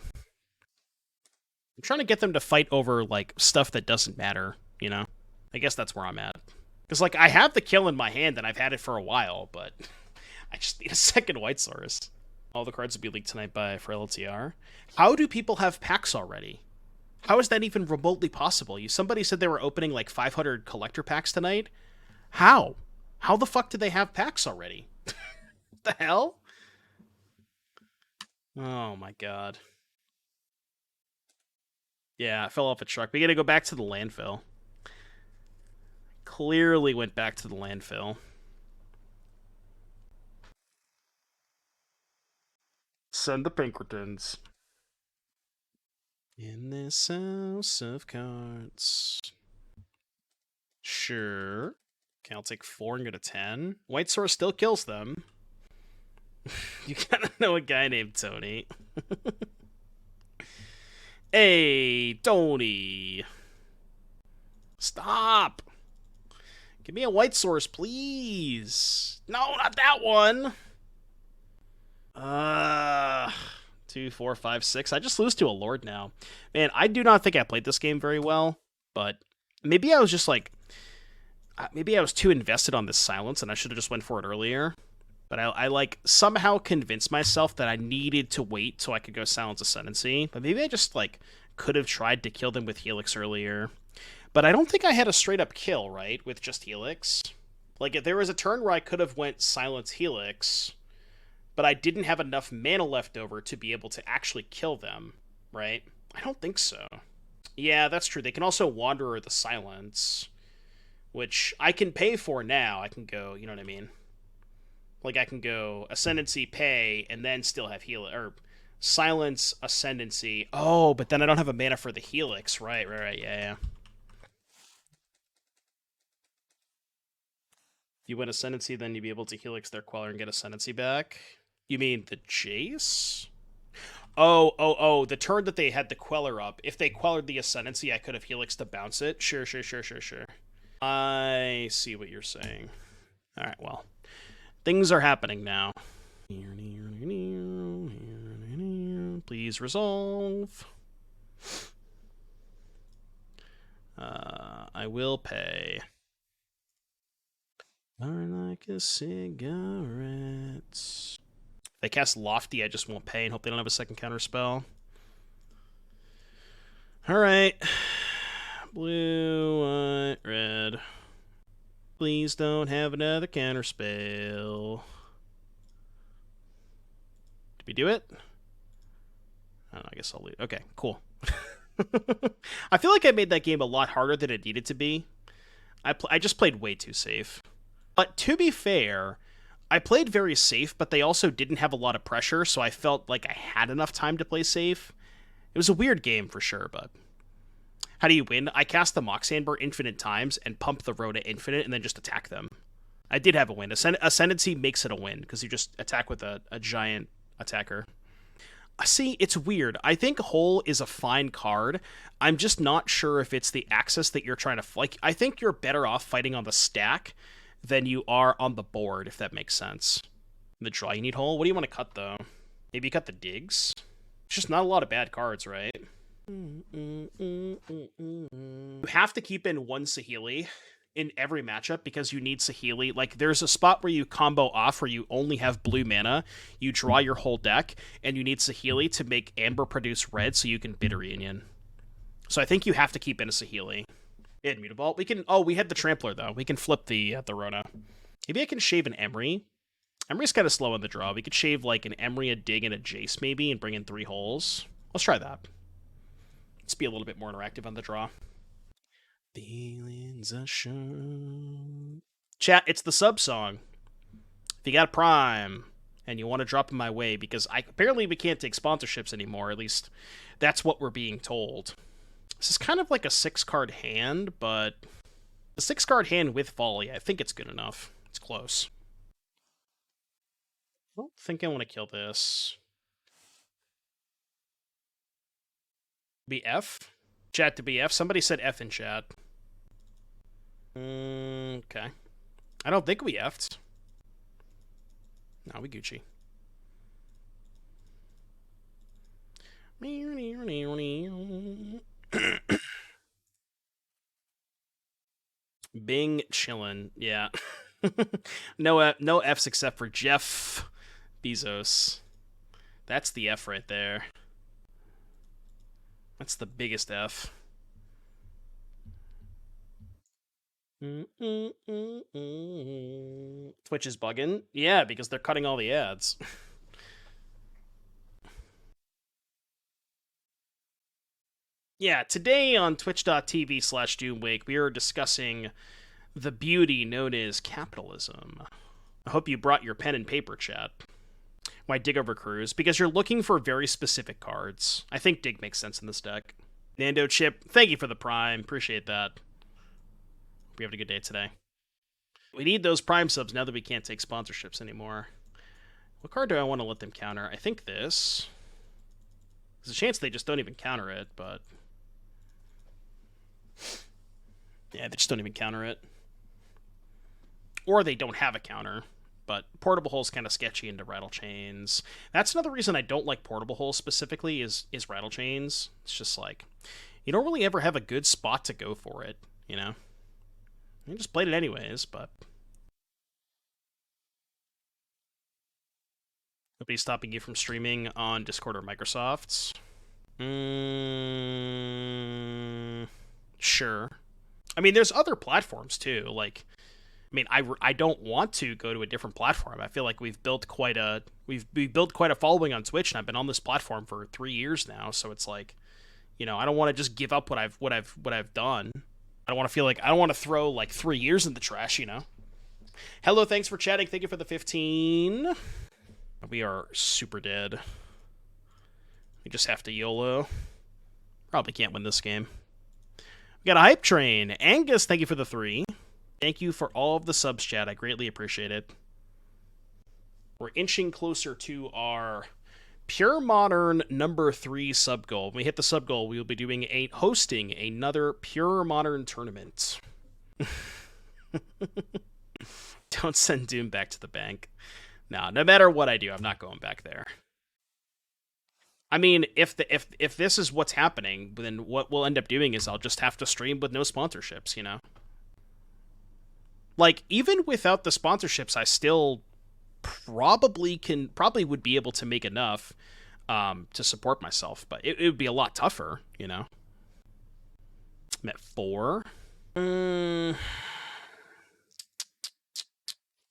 I'm trying to get them to fight over, like, stuff that doesn't matter, you know? I guess that's where I'm at. Because, like, I have the kill in my hand, and I've had it for a while, but I just need a second white source. All the cards will be leaked tonight for LTR. How do people have packs already? How is that even remotely possible? Somebody said they were opening, like, 500 collector packs tonight? How? How the fuck did they have packs already? What the hell? Oh my god. Yeah, I fell off a truck. We gotta go back to the landfill. Clearly went back to the landfill. Send the Pinkertons. In this house of cards. Sure. Okay, I'll take 4 and go to 10. White Source still kills them. You gotta know a guy named Tony. Hey, Tony. Stop. Give me a white source, please. No, not that one. 2, 4, 5, 6. I just lose to a Lord now. Man, I do not think I played this game very well, but maybe I was just like, maybe I was too invested on this silence and I should have just went for it earlier. But I like somehow convinced myself that I needed to wait so I could go silence Ascendancy. But maybe I just like could have tried to kill them with Helix earlier. But I don't think I had a straight up kill, right, with just Helix. Like if there was a turn where I could have went silence Helix, but I didn't have enough mana left over to be able to actually kill them, right? I don't think so. Yeah, that's true. They can also Wanderer the Silence, which I can pay for now. I can go, you know what I mean? Like, I can go Ascendancy, pay, and then still have Helix, or Silence, Ascendancy. Oh, but then I don't have a mana for the Helix. Right, yeah. You win Ascendancy, then you'd be able to Helix their Queller and get Ascendancy back? You mean the Jace? Oh, the turn that they had the Queller up. If they Quellered the Ascendancy, I could have Helix to bounce it. Sure. I see what you're saying. Alright, well. Things are happening now. Please resolve. I will pay. Burn like a cigarette. They cast Lofty, I just won't pay and hope they don't have a second counter spell. Alright. Blue, white, red. Please don't have another counter spell. Did we do it? I don't know, I guess I'll leave. Okay, cool. I feel like I made that game a lot harder than it needed to be. I just played way too safe. But to be fair, I played very safe, but they also didn't have a lot of pressure, so I felt like I had enough time to play safe. It was a weird game for sure, but... How do you win? I cast the Moxamber infinite times and pump the Rona infinite and then just attack them. I did have a win. Ascendancy makes it a win, because you just attack with a giant attacker. See, it's weird. I think Hole is a fine card. I'm just not sure if it's the axis that you're trying to... Like, I think you're better off fighting on the stack than you are on the board, if that makes sense. The draw you need Hole? What do you want to cut, though? Maybe you cut the digs? It's just not a lot of bad cards, right? You have to keep in one Saheeli in every matchup because you need Saheeli. Like, there's a spot where you combo off where you only have blue mana, you draw your whole deck, and you need Saheeli to make Amber produce red so you can Bitter Reunion. So I think you have to keep in a Saheeli. Immutable. We can... Oh, we had the Trampler, though. We can flip the Rona. Maybe I can shave an Emery. Emery's kind of slow in the draw. We could shave, like, an Emery, a Dig, and a Jace, maybe, and bring in 3 holes. Let's try that. Let's be a little bit more interactive on the draw. Feelings are sure. Chat, it's the sub song. If you got Prime and you want to drop in my way, because apparently we can't take sponsorships anymore, at least that's what we're being told. This is kind of like a 6-card hand, but a 6-card hand with volley, I think it's good enough. It's close. I don't think I want to kill this. Be F? Chat to be F? Somebody said F in chat. Okay. I don't think we F'd. No, we Gucci. Bing chillin'. Yeah. No F's except for Jeff Bezos. That's the F right there. That's the biggest F. Twitch is bugging? Yeah, because they're cutting all the ads. Yeah, today on twitch.tv/doomwake, we are discussing the beauty known as capitalism. I hope you brought your pen and paper, chat. Why Dig over Cruise? Because you're looking for very specific cards. I think Dig makes sense in this deck. Nando Chip, thank you for the Prime. Appreciate that. Hope you have a good day today. We need those Prime subs now that we can't take sponsorships anymore. What card do I want to let them counter? I think this. There's a chance they just don't even counter it, but... Yeah, they just don't even counter it. Or they don't have a counter. But Portable Hole's kind of sketchy into Rattle Chains. That's another reason I don't like Portable Hole specifically is Rattle Chains. It's just like, you don't really ever have a good spot to go for it, you know? I just played it anyways, but... Nobody's stopping you from streaming on Discord or Microsoft's. Sure. I mean, there's other platforms too, like... I mean, I don't want to go to a different platform. I feel like we've built quite a following on Twitch, and I've been on this platform for 3 years now. So it's like, you know, I don't want to just give up what I've done. I don't want to feel like I don't want to throw like 3 years in the trash, you know. Hello, thanks for chatting. Thank you for the 15. We are super dead. We just have to YOLO. Probably can't win this game. We got a hype train. Angus, thank you for the 3. Thank you for all of the subs, chat. I greatly appreciate it. We're inching closer to our Pure Modern number 3 sub goal. When we hit the sub goal, we will be hosting another Pure Modern tournament. Don't send Doom back to the bank. No matter what I do, I'm not going back there. I mean, if this is what's happening, then what we'll end up doing is I'll just have to stream with no sponsorships, you know? Like, even without the sponsorships, I still probably would be able to make enough to support myself, but it would be a lot tougher, you know? I'm at 4.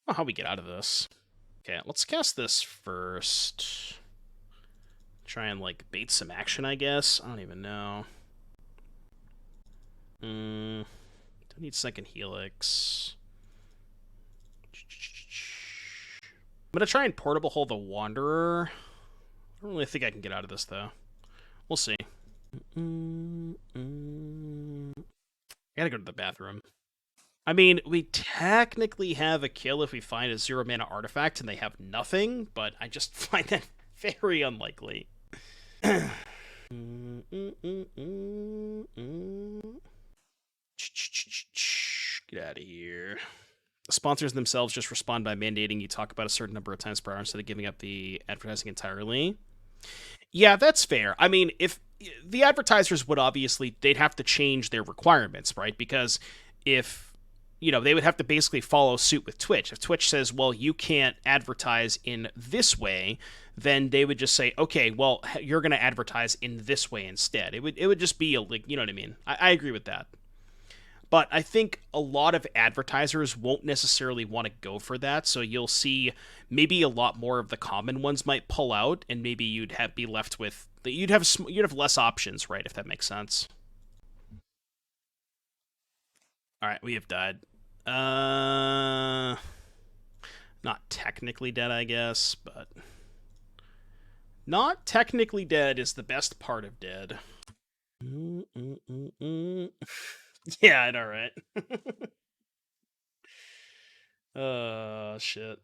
How we get out of this. Okay, let's cast this first. Try and, like, bait some action, I guess. I don't even know. Don't need second helix. I'm gonna try and portable hole the Wanderer. I don't really think I can get out of this, though. We'll see. I gotta go to the bathroom. I mean, we technically have a kill if we find a 0-mana artifact and they have nothing, but I just find that very unlikely. Get out of here. The sponsors themselves just respond by mandating you talk about a certain number of times per hour instead of giving up the advertising entirely. Yeah, that's fair. I mean, if the advertisers would obviously, they'd have to change their requirements, right? Because if, you know, they would have to basically follow suit with Twitch. If Twitch says, well, you can't advertise in this way, then they would just say, okay, well, you're going to advertise in this way instead. It would just be, like, you know what I mean? I agree with that. But I think a lot of advertisers won't necessarily want to go for that, so you'll see maybe a lot more of the common ones might pull out, and maybe you'd be left with you'd have less options, right? If that makes sense. All right, we have died. Not technically dead, I guess, but not technically dead is the best part of dead. Yeah, I know, right? Shit.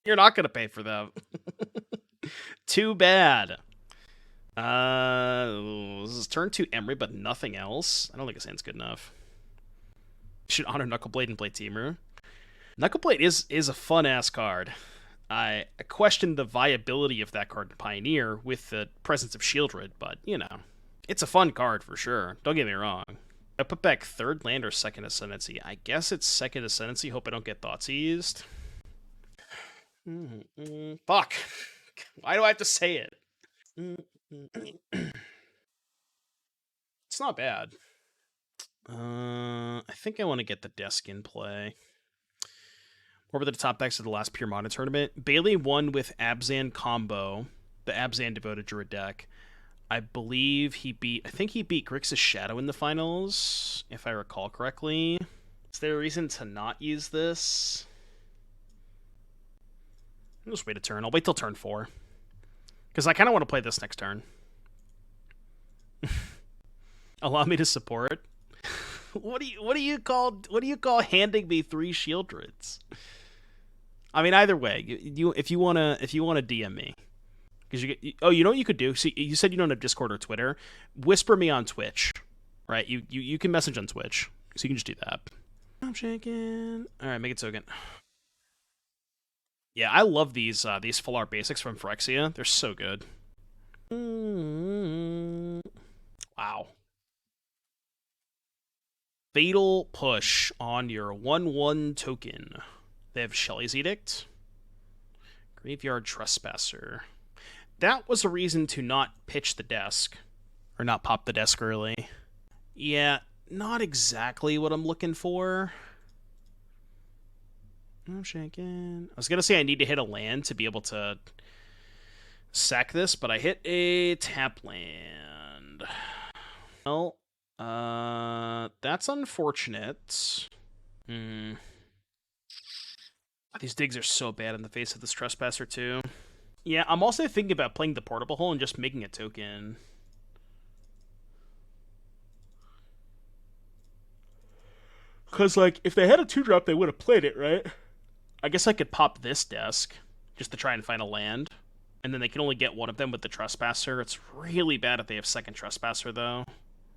You're not gonna pay for them. Too bad. This is turn 2 Emery, but nothing else. I don't think his hand's good enough. Should honor Knuckleblade and play Temur. Knuckleblade is a fun-ass card. I questioned the viability of that card in Pioneer with the presence of Shieldred, but, you know, it's a fun card for sure. Don't get me wrong. I put back third land or second Ascendancy. I guess it's second Ascendancy. Hope I don't get Thoughtseized. Fuck. Why do I have to say it? It's not bad. I think I want to get the desk in play. What were the top decks of the last Pure Modern tournament? Bailey won with Abzan combo, the Abzan devoted Druid deck. I believe he beat Grixis Shadow in the finals, if I recall correctly. Is there a reason to not use this? I'll just wait a turn. I'll wait till turn 4. Because I kind of want to play this next turn. Allow me to support. What do you call handing me 3 Shieldreds? I mean, either way, if you wanna DM me, because you know what you could do. See, you said you don't have Discord or Twitter. Whisper me on Twitch, right? You can message on Twitch, so you can just do that. I'm shaking. All right, make it token. Yeah, I love these full art basics from Phyrexia. They're so good. Wow. Fatal Push on your 1/1 token. They have Shelley's Edict. Graveyard Trespasser. That was a reason to not pitch the desk. Or not pop the desk early. Yeah, not exactly what I'm looking for. I'm shaking. I was going to say I need to hit a land to be able to sack this, but I hit a tap land. Well, that's unfortunate. These digs are so bad in the face of this Trespasser, too. Yeah, I'm also thinking about playing the Portable Hole and just making a token. Because, like, if they had a 2-drop, they would have played it, right? I guess I could pop this desk just to try and find a land. And then they can only get one of them with the Trespasser. It's really bad if they have second Trespasser, though.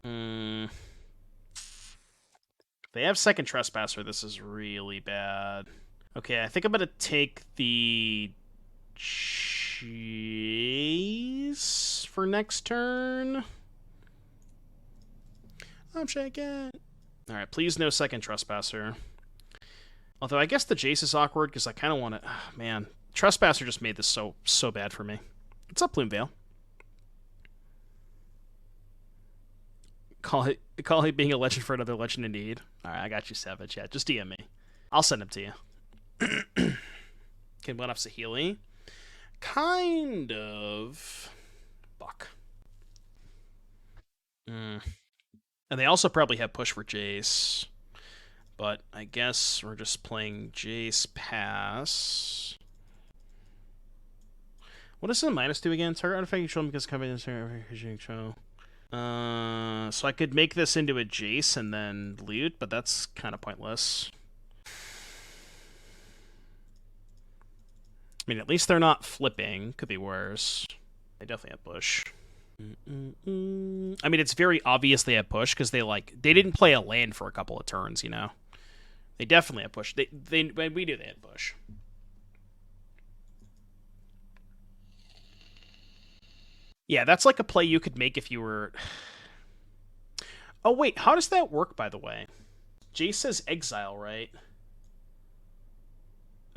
If they have second Trespasser, this is really bad. Okay, I think I'm gonna take the Chase for next turn. I'm shaking. All right, please no second Trespasser. Although I guess the Jace is awkward because I kind of want to. Oh, man, Trespasser just made this so bad for me. What's up, Bloomvale? Call it being a legend for another legend indeed. All right, I got you, Savage. Yeah, just DM me. I'll send him to you. Can one up Saheeli? Kind of. Fuck. And they also probably have push for Jace. But I guess we're just playing Jace pass. What does the minus do again? Target artifact you control because coming in control. So I could make this into a Jace and then loot, but that's kind of pointless. I mean, at least they're not flipping. Could be worse. They definitely have push. I mean, it's very obvious they have push because they didn't play a land for a couple of turns, you know. They definitely have push. We knew they had push. Yeah, that's like a play you could make if you were. Oh wait, how does that work? By the way, Jace says exile, right?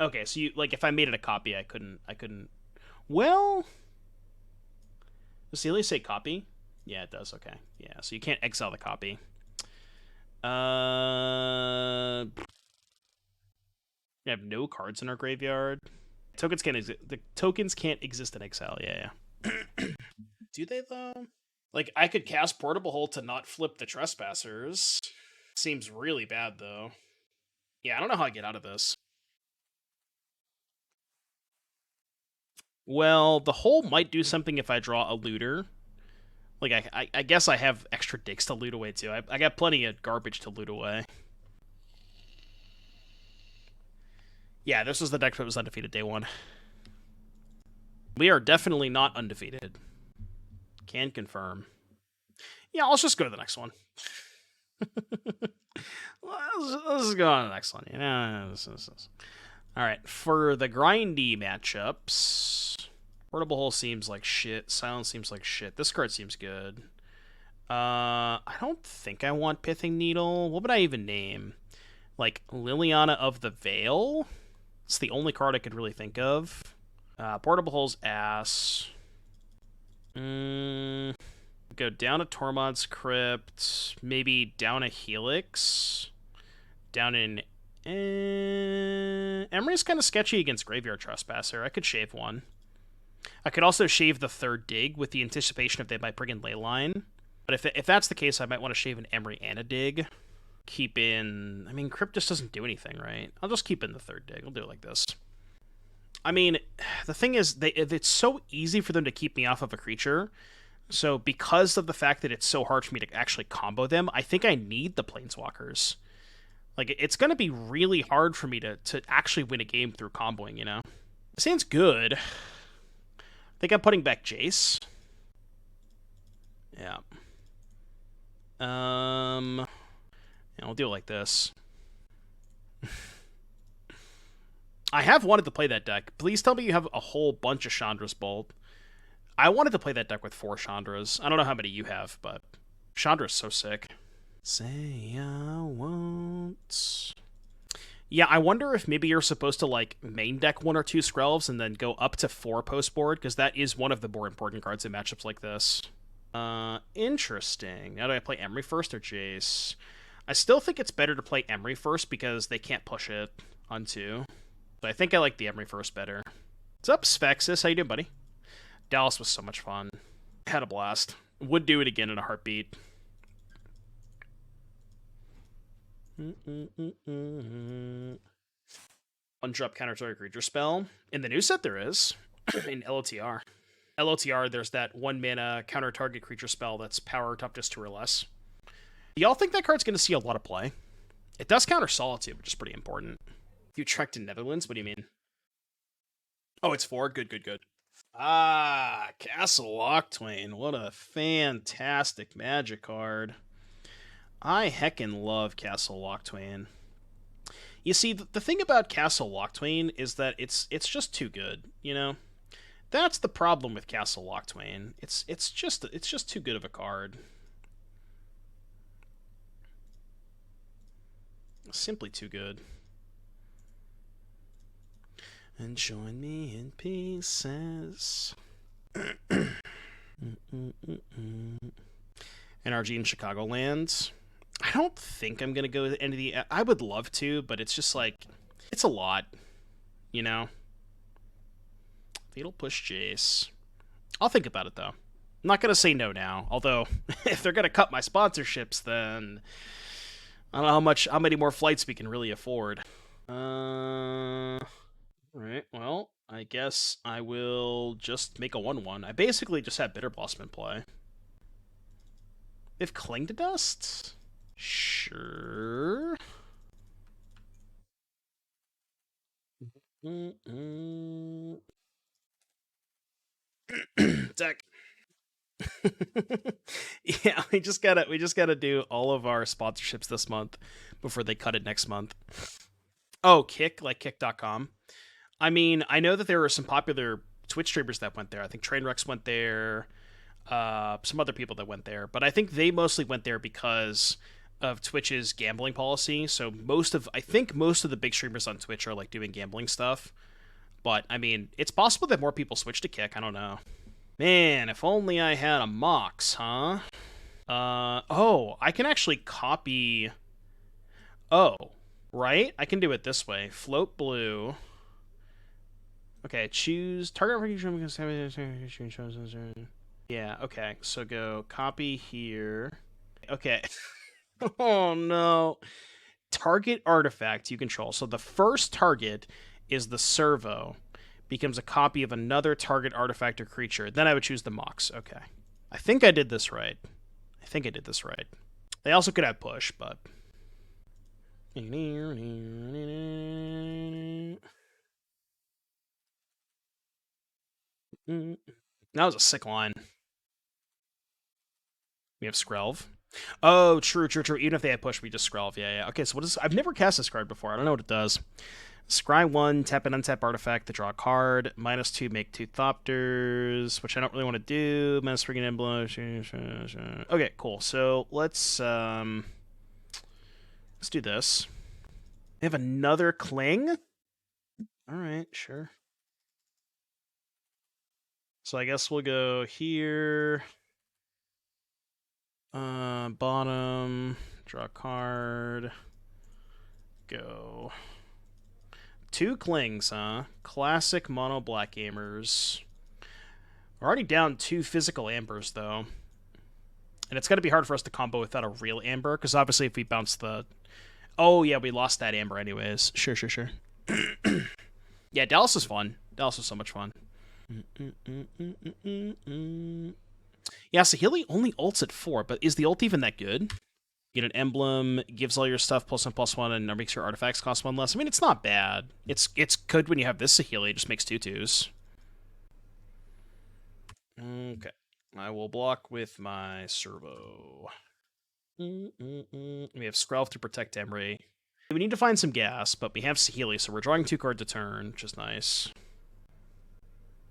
Okay, so you if I made it a copy, I couldn't. Well, does Celia say copy? Yeah, it does. Okay, yeah, so you can't exile the copy. We have no cards in our graveyard. Tokens can't exist. The tokens can't exist in exile. Yeah. Do they though? Like, I could cast Portable Hole to not flip the Trespassers. Seems really bad though. Yeah, I don't know how I get out of this. Well, the hole might do something if I draw a looter. Like, I guess I have extra dicks to loot away too. I got plenty of garbage to loot away. Yeah, this was the deck that was undefeated day one. We are definitely not undefeated. Can confirm. Yeah, let's just go to the next one. let's go on to the next one. You know, all right, for the grindy matchups, Portable Hole seems like shit. Silence seems like shit. This card seems good. I don't think I want Pithing Needle. What would I even name? Like Liliana of the Veil? It's the only card I could really think of. Portable Hole's ass. Go down a Tormod's Crypt. Maybe down a Helix. Down in... Emery's kind of sketchy against Graveyard Trespasser. I could shave one. I could also shave the third dig with the anticipation of they might bring in Leyline. But if that's the case, I might want to shave an Emery and a dig. Keep in... I mean, Crypt just doesn't do anything, right? I'll just keep in the third dig. I'll do it like this. I mean, the thing is, it's so easy for them to keep me off of a creature. So because of the fact that it's so hard for me to actually combo them, I think I need the Planeswalkers. Like, it's going to be really hard for me to actually win a game through comboing, you know? This hand's good. I think I'm putting back Jace. Yeah. Yeah, we'll do it like this. I have wanted to play that deck. Please tell me you have a whole bunch of Chandra's Bolt. I wanted to play that deck with 4 Chandras. I don't know how many you have, but Chandra's so sick. Say I won't. Yeah, I wonder if maybe you're supposed to, main deck 1 or 2 Skrelvs and then go up to 4 post-board, because that is one of the more important cards in matchups like this. Interesting. Now, do I play Emery first or Jace? I still think it's better to play Emery first because they can't push it on 2. So I think I like the Emery first better. What's up, Sphinxus? How you doing, buddy? Dallas was so much fun. Had a blast. Would do it again in a heartbeat. One-drop counter-target creature spell. In the new set, there is. In LOTR. LOTR, there's that 1-mana counter-target creature spell that's power toughness 2 or less. Do y'all think that card's going to see a lot of play? It does counter Solitude, which is pretty important. You trekked to Netherlands? What do you mean? Oh, it's 4? Good. Ah, Castle Lochtwain. What a fantastic Magic card. I heckin' love Castle Lochtwain. You see, the thing about Castle Lochtwain is that it's just too good, you know? That's the problem with Castle Lochtwain. It's just too good of a card. Simply too good. And join me in pieces. NRG in Chicagoland. I don't think I'm gonna go to any of the. I would love to, but it's just like it's a lot, you know. Fatal Push Jace. I'll think about it though. I'm not gonna say no now. Although, if they're gonna cut my sponsorships, then I don't know how many more flights we can really afford. Right. Well, I guess I will just make a 1/1. I basically just have Bitter Blossom in play. If Cling to Dust? Sure. Deck. Yeah, we just gotta do all of our sponsorships this month before they cut it next month. Oh, Kick, like Kick.com. I mean, I know that there were some popular Twitch streamers that went there. I think Trainwrecks went there. Some other people that went there, but I think they mostly went there because of Twitch's gambling policy. So I think most of the big streamers on Twitch are like doing gambling stuff. But I mean, it's possible that more people switch to Kick. I don't know. Man, if only I had a Mox, huh? Oh, I can actually copy. Oh, right. I can do it this way. Float blue. Okay, choose target. Yeah, okay. So go copy here. Okay. Oh no. Target artifact you control. So the first target is the servo. Becomes a copy of another target artifact or creature. Then I would choose the Mox. Okay. I think I did this right. They also could have push, but. That was a sick line. We have Skrelv. Oh, true. Even if they had push, we just Skrelv. Yeah. Okay, so what is... I've never cast this card before. I don't know what it does. Scry 1, tap an untap artifact to draw a card. -2, make 2 Thopters, which I don't really want to do. -3 freaking emblem. Okay, cool. So let's do this. We have another Cling? Alright, sure. So I guess we'll go here. Bottom. Draw a card. Go. 2 Clings, huh? Classic mono black gamers. We're already down 2 physical ambers, though. And it's going to be hard for us to combo without a real amber, because obviously if we bounce the... Oh, yeah, we lost that amber anyways. Sure. Yeah, Dallas is fun. Dallas is so much fun. Yeah, Saheeli only ults at 4, but is the ult even that good? Get an emblem, gives all your stuff +1/+1, and makes your artifacts cost 1 less. I mean, it's not bad. It's good when you have this Saheeli. It just makes 2/2s. Okay. I will block with my servo. We have Skrelv to protect Emery. We need to find some gas, but we have Saheeli, so we're drawing 2 cards a turn, which is nice.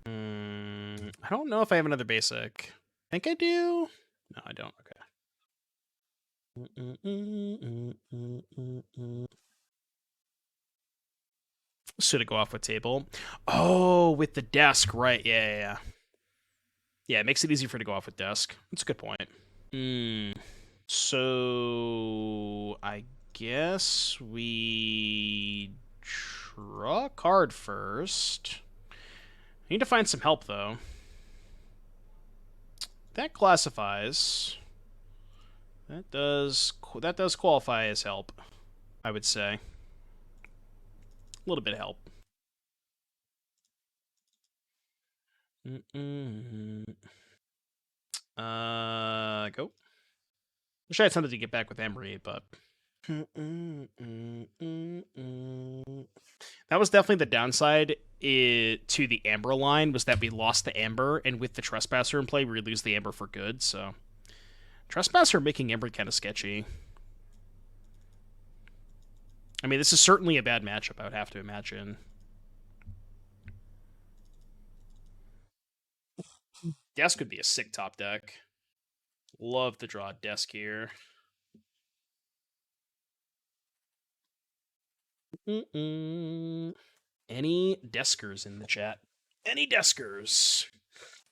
I don't know if I have another basic. I think I do? No, I don't. Okay. Should it go off with table? Oh, with the desk, right. Yeah. Yeah, it makes it easy for it to go off with desk. That's a good point. So, I guess we draw a card first. I need to find some help, though. That classifies. That does qualify as help, I would say. A little bit of help. Go. Wish I had something to get back with Emery, but... That was definitely the downside to the Amber line, was that we lost the Amber, and with the Trespasser in play, we lose the Amber for good, so... Trespasser making Amber kind of sketchy. I mean, this is certainly a bad matchup, I would have to imagine. Desk could be a sick top deck. Love to draw a desk here. Any deskers in the chat? Any deskers?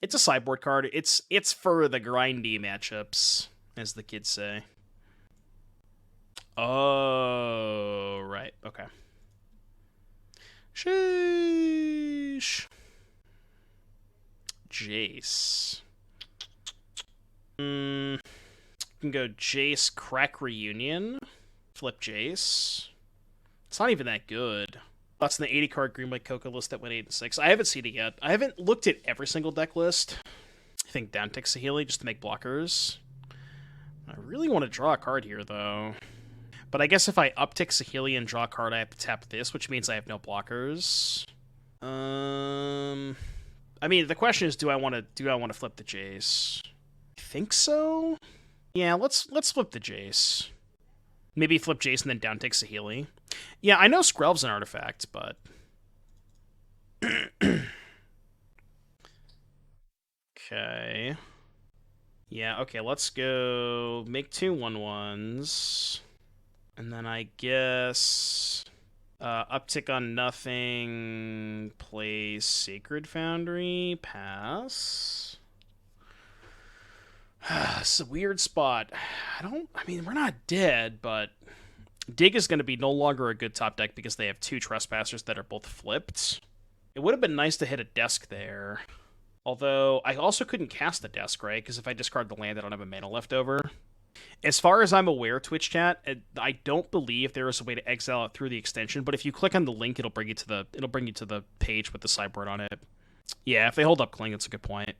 It's a sideboard card. It's for the grindy matchups, as the kids say. Oh, right. Okay. Sheesh. Jace. You can go Jace, Crack Reunion, flip Jace. It's not even that good. That's an 80 card Green White Coca list that went 8 and 6. I haven't seen it yet. I haven't looked at every single deck list. I think down tick Saheeli just to make blockers. I really want to draw a card here, though. But I guess if I uptick Saheeli and draw a card, I have to tap this, which means I have no blockers. I mean, the question is, do I want to flip the Jace? I think so. Yeah, let's flip the Jace. Maybe flip Jace and then down take Saheeli. Yeah, I know Skrelv's an artifact, but okay. Yeah, okay, let's go make 2 1/1s. And then I guess uptick on nothing, play Sacred Foundry, pass. It's a weird spot. I mean, we're not dead, but Dig is going to be no longer a good top deck because they have 2 Trespassers that are both flipped. It would have been nice to hit a desk there. Although, I also couldn't cast a desk, right? Because if I discard the land, I don't have a mana left over. As far as I'm aware, Twitch chat, I don't believe there is a way to exile it through the extension, but if you click on the link, it'll bring you to the page with the sideboard on it. Yeah, if they hold up Kling, it's a good point.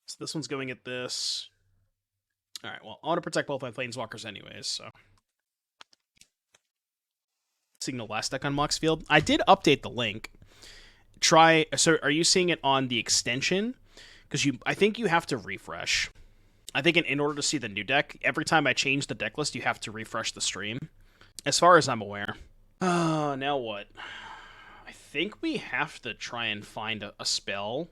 So this one's going at this. All right, well, I want to protect both my planeswalkers anyways, so. Seeing the last deck on Moxfield. I did update the link. So are you seeing it on the extension? Because I think you have to refresh. I think in order to see the new deck, every time I change the deck list, you have to refresh the stream. As far as I'm aware. Now what? I think we have to try and find a spell.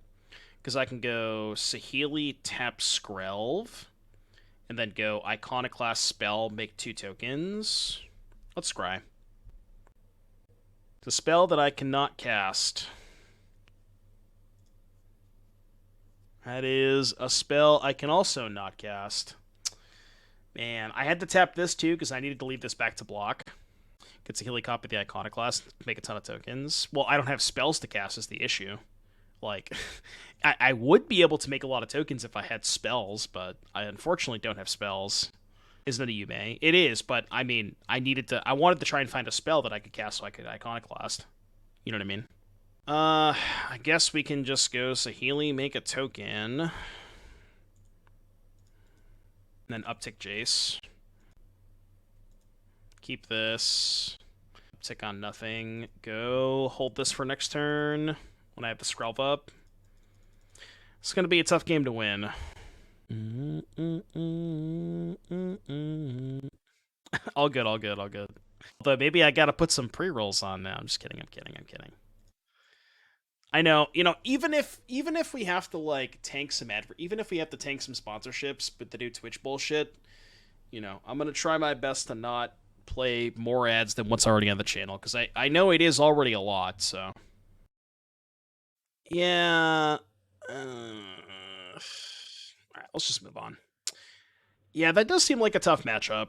Because I can go Saheeli, tap Skrelv, and then go Iconoclast spell, make 2 tokens. Let's scry. It's a spell that I cannot cast. That is a spell I can also not cast. Man, I had to tap this too because I needed to leave this back to block. Get Saheeli, copy the Iconoclast, make a ton of tokens. Well, I don't have spells to cast is the issue. Like, I would be able to make a lot of tokens if I had spells, but I unfortunately don't have spells. Isn't it a Yume? It is, but I mean, I wanted to try and find a spell that I could cast so I could Iconoclast. You know what I mean? I guess we can just go Saheeli, make a token. And then uptick Jace. Keep this. Uptick on nothing. Go. Hold this for next turn. When I have the Skrelv up. It's going to be a tough game to win. All good. Although maybe I gotta put some pre-rolls on now. I'm just kidding. I'm kidding. I know, even if we have to like tank some even if we have to tank some sponsorships with the new Twitch bullshit, I'm gonna try my best to not play more ads than what's already on the channel because I know it is already a lot. So yeah. Alright, let's just move on. Yeah, that does seem like a tough matchup.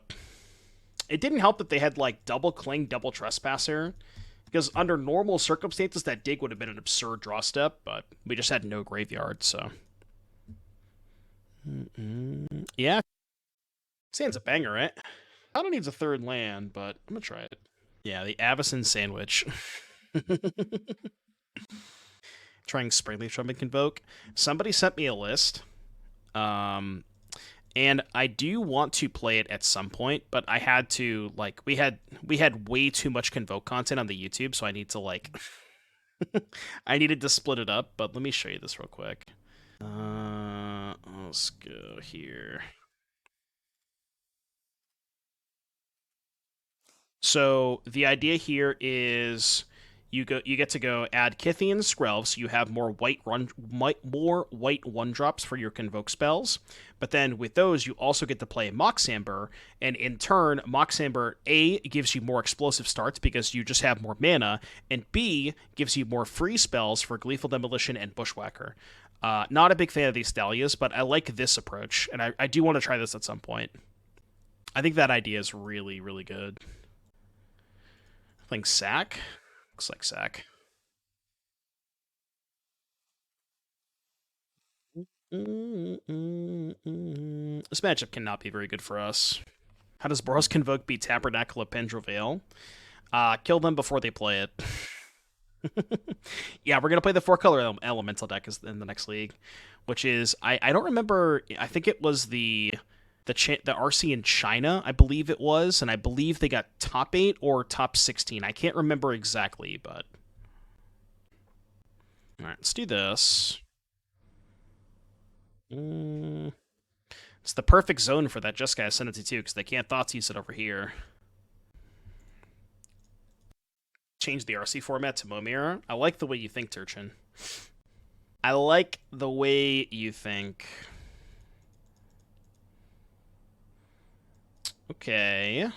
It didn't help that they had, like, double Kling, double Trespasser, because under normal circumstances, that dig would have been an absurd draw step, but we just had no graveyard, so. Yeah. Sand's a banger, right? I don't need a third land, but I'm gonna try it. Yeah, the Avacyn Sandwich. Trying Springleaf Trumpet Convoke. Somebody sent me a list. And I do want to play it at some point, but I had to, like, we had way too much Convoke content on the YouTube, so I need to, like, I needed to split it up, but let me show you this real quick. Let's go here. So the idea here is you get to go add Kythian Skrelv, so you have more white one drops for your convoke spells. But then with those, you also get to play Moxamber, and in turn, Moxamber A gives you more explosive starts because you just have more mana, and B gives you more free spells for Gleeful Demolition and Bushwhacker. Not a big fan of these Dahlias, but I like this approach, and I do want to try this at some point. I think that idea is really, really good. I think sack. Looks like sack. This matchup cannot be very good for us. How does Boros Convoke beat Tabernacle of Pendrevale? Kill them before they play it. Yeah, we're gonna play the 4-color elemental deck in the next league, which is I don't remember. I think it was the RC in China, I believe it was, and I believe they got top 8 or top 16. I can't remember exactly, but all right, let's do this. It's the perfect zone for that Jeskai Ascendancy too, because they can't Thoughtseize it over here. Change the RC format to Momira. I like the way you think, Turchin. I like the way you think. Okay.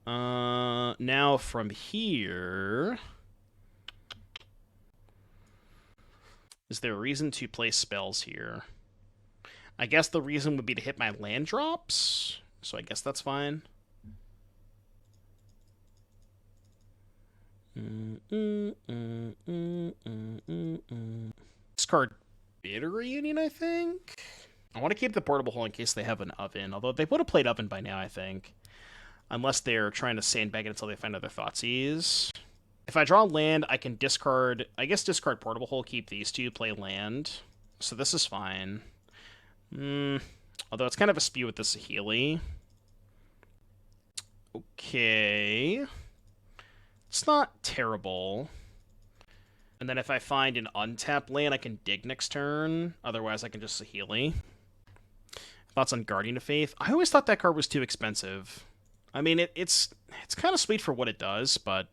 Now from here, is there a reason to play spells here? I guess the reason would be to hit my land drops, so I guess that's fine. Discard Bitter Reunion, I think? I want to keep the Portable Hole in case they have an Oven, although they would have played Oven by now, I think. Unless they're trying to sandbag it until they find other Thoughtseize. If I draw land, I can discard... I guess discard Portable Hole, keep these two, play land. So this is fine. Although it's kind of a spew with the Saheeli. Okay. It's not terrible. And then if I find an untapped land, I can dig next turn. Otherwise, I can just Saheeli. Thoughts on Guardian of Faith? I always thought that card was too expensive. I mean, it's kind of sweet for what it does, but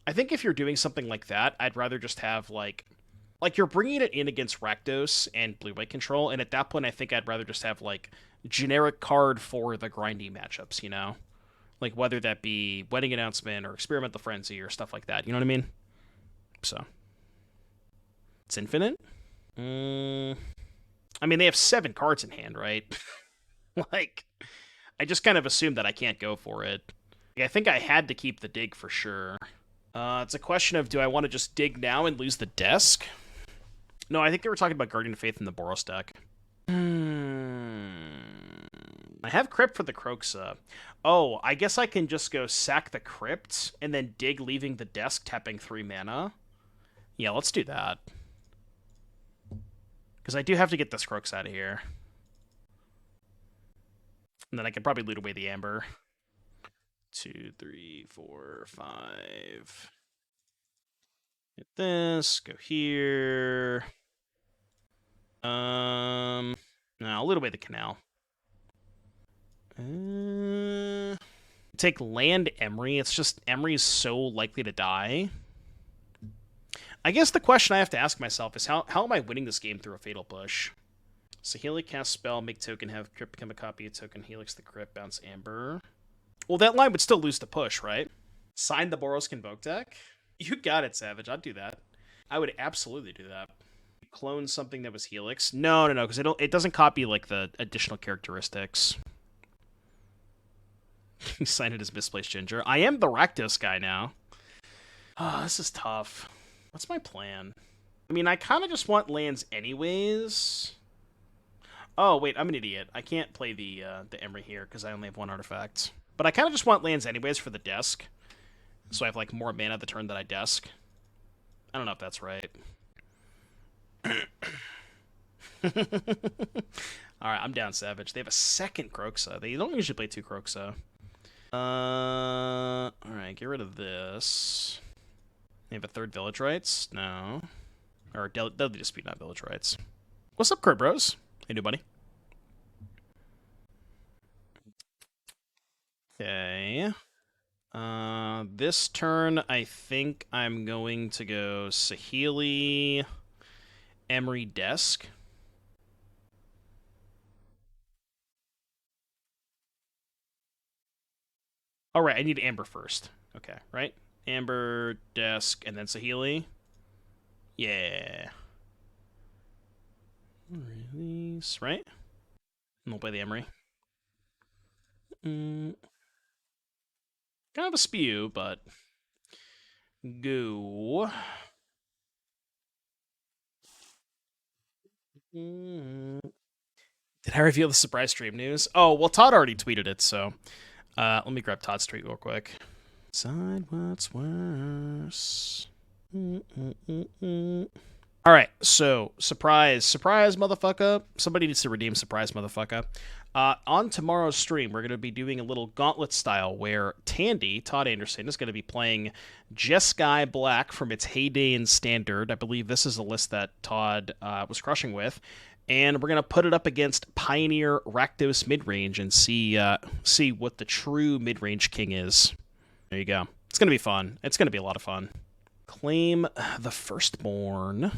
I think if you're doing something like that, I'd rather just have, like you're bringing it in against Rakdos and Blue-White Control, and at that point, I think I'd rather just have, like, generic card for the grindy matchups, you know? Like, whether that be Wedding Announcement or Experimental Frenzy or stuff like that, you know what I mean? So. It's infinite? I mean, they have 7 cards in hand, right? Like, I just kind of assumed that I can't go for it. I think I had to keep the dig for sure. It's a question of, do I want to just dig now and lose the desk? No, I think they were talking about Guardian of Faith in the Boros deck. I have Crypt for the Kroxa. Oh, I guess I can just go sack the Crypt and then dig, leaving the desk, tapping 3 mana. Yeah, let's do that. Because I do have to get this Kroxa out of here. And then I can probably loot away the Amber. 2, 3, 4, 5. Hit this. Go here. No, I'll loot away the canal. Take land Emery. It's just Emery's so likely to die. I guess the question I have to ask myself is how am I winning this game through a Fatal Push? Saheeli cast spell, make token, have Crypt become a copy of token, Helix the Crypt, bounce Amber. Well, that line would still lose the push, right? Sign the Boros Convoke deck? You got it, Savage. I'd do that. I would absolutely do that. Clone something that was Helix? No, because it doesn't copy, like, the additional characteristics. He signed it as Misplaced Ginger. I am the Rakdos guy now. Oh, this is tough. What's my plan? I mean, I kind of just want lands anyways. Oh, wait, I'm an idiot. I can't play the Emery here because I only have 1 artifact. But I kind of just want lands anyways for the desk. So I have, like, more mana the turn that I desk. I don't know if that's right. Alright, I'm down, Savage. They have a second Kroxa. They don't usually play 2 Kroxa. Alright, get rid of this. They have a third village rights? No. Or deadly dispute, not village rights. What's up, Kurt Bros? Hey, new buddy. Okay. This turn, I think I'm going to go Saheeli, Emery, Desk. Oh, right, I need Amber first. Okay, right? Amber, Desk, and then Saheeli. Yeah. Release, right? And we'll play the Emery. Kind of a spew, but go. Did I reveal the surprise stream news? Oh, well, Todd already tweeted it, so let me grab Todd's tweet real quick. Decide what's worse. All right, so surprise, motherfucker. Somebody needs to redeem surprise, motherfucker. On tomorrow's stream, we're going to be doing a little gauntlet style where Tandy, Todd Anderson, is going to be playing Jeskai Black from its heyday in Standard. I believe this is a list that Todd was crushing with. And we're going to put it up against Pioneer Rakdos midrange and see what the true midrange king is. There you go. It's going to be fun. It's going to be a lot of fun. Claim the Firstborn.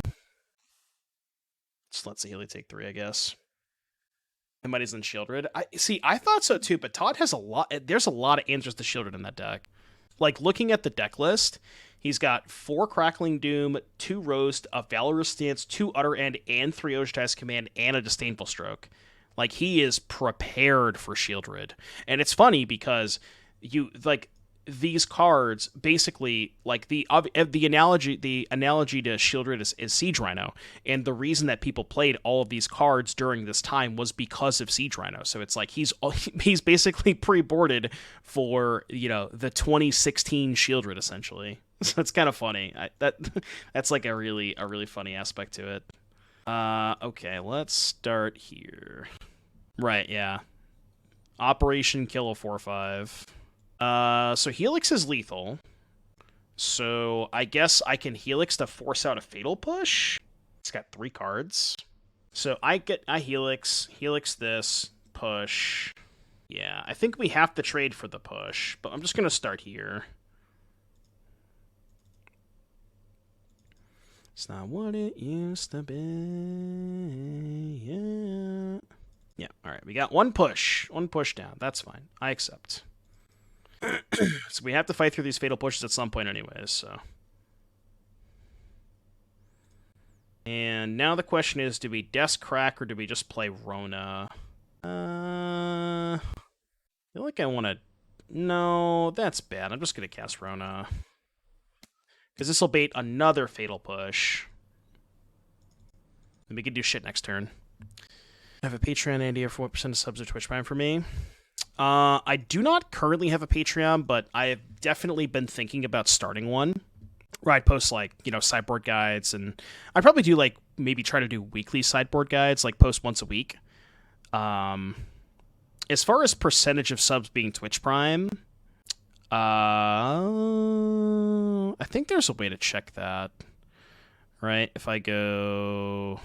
Just let Saheeli take 3, I guess. Somebody's in Shieldred. I thought so too, but Todd has a lot. There's a lot of answers to Shieldred in that deck. Like, looking at the deck list, he's got 4 Crackling Doom, 2 Roast, a Valorous Stance, 2 Utter End, and 3 Ojutai's Command, and a Disdainful Stroke. Like, he is prepared for Shieldred. And it's funny because these cards basically, like, the analogy to Shieldred is Siege Rhino, and the reason that people played all of these cards during this time was because of Siege Rhino. So it's like he's basically pre-boarded for, the 2016 Shieldred essentially. So it's kind of funny. That's like a really funny aspect to it. Okay, let's start here. Right, yeah. Operation Kill a 4/5. So Helix is lethal. So I guess I can Helix to force out a Fatal Push. It's got 3 cards. So I Helix this, push. Yeah, I think we have to trade for the push, but I'm just going to start here. It's not what it used to be. Yeah, alright, we got 1 push. 1 push down. That's fine. I accept. So we have to fight through these fatal pushes at some point anyways, so. And now the question is, do we desk crack or do we just play Rona? I feel like I want to... No, that's bad. I'm just going to cast Rona. Because this will bait another fatal push. And we can do shit next turn. I have a Patreon idea for what percent of subs are Twitch Prime for me. I do not currently have a Patreon, but I have definitely been thinking about starting one. Where I post, like, sideboard guides, and I'd probably do, like, maybe try to do weekly sideboard guides, like, post once a week. As far as percentage of subs being Twitch Prime, I think there's a way to check that. Right? If I go...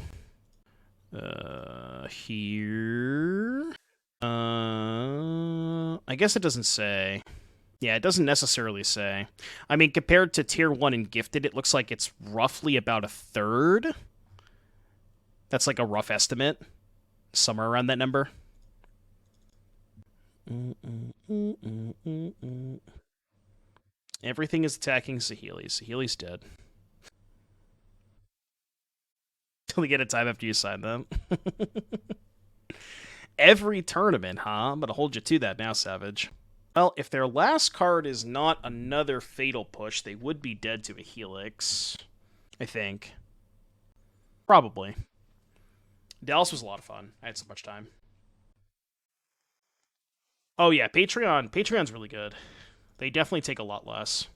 here... I guess it doesn't say. Yeah, it doesn't necessarily say. I mean, compared to Tier 1 and Gifted, it looks like it's roughly about a third. That's like a rough estimate. Somewhere around that number. Everything is attacking Saheeli. Saheeli's dead. Till we get a time after you sign them. Every tournament, huh? I'm going to hold you to that now, Savage. Well, if their last card is not another Fatal Push, they would be dead to a Helix. I think. Probably. Dallas was a lot of fun. I had so much time. Oh yeah, Patreon. Patreon's really good. They definitely take a lot less.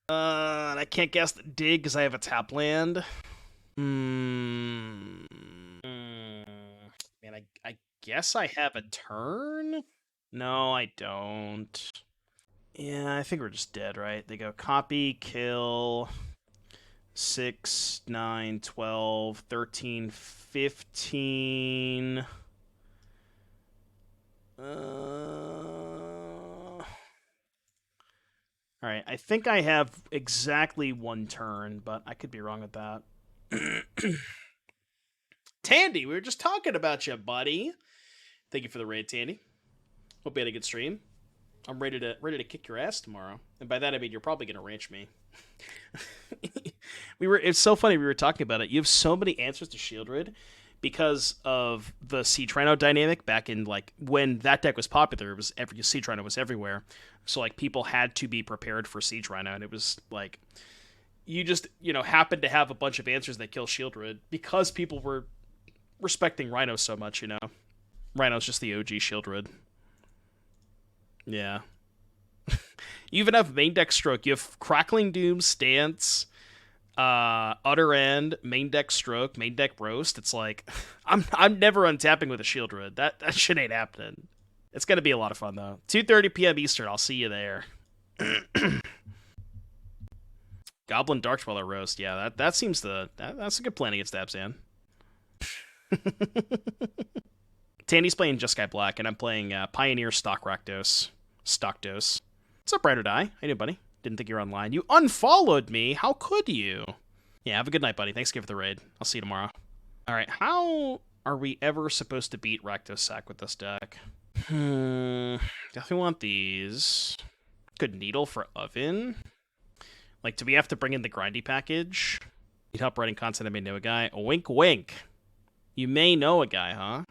I can't cast Dig because I have a tap land. Man, I guess I have a turn? No, I don't. Yeah, I think we're just dead, right? They go copy, kill, 6, 9, 12, 13, 15. All right, I think I have exactly one turn, but I could be wrong with that. Tandy, we were just talking about you, buddy. Thank you for the raid, Tandy. Hope you had a good stream. I'm ready to kick your ass tomorrow, and by that I mean you're probably gonna ranch me. It's so funny we were talking about it. You have so many answers to Shieldred because of the Siege Rhino dynamic back in like when that deck was popular. It was every Siege Rhino was everywhere, so like people had to be prepared for Siege Rhino, and it was like you just happened to have a bunch of answers that kill Shieldred because people were respecting Rhino so much. Rhino's just the OG Shieldred. Yeah. You even have main deck stroke. You have Crackling Doom, Stance, Utter End, main deck stroke, main deck roast. It's like I'm never untapping with a Shieldred. That shit ain't happening. It's gonna be a lot of fun though. 2:30 p.m. Eastern. I'll see you there. Goblin Darkdweller roast. Yeah, that seems that's a good plan against Abzan. Tandy's playing Just Guy Black, and I'm playing Pioneer Stock Rakdos. Stockdos. What's up, Ride or Die? How you doing, buddy? Didn't think you were online. You unfollowed me. How could you? Yeah, have a good night, buddy. Thanks again for the raid. I'll see you tomorrow. All right, how are we ever supposed to beat Rakdos Sack with this deck? Definitely want these. Good Needle for Oven. Like, do we have to bring in the Grindy package? Need help writing content, I may know a guy. Wink, wink. You may know a guy, huh?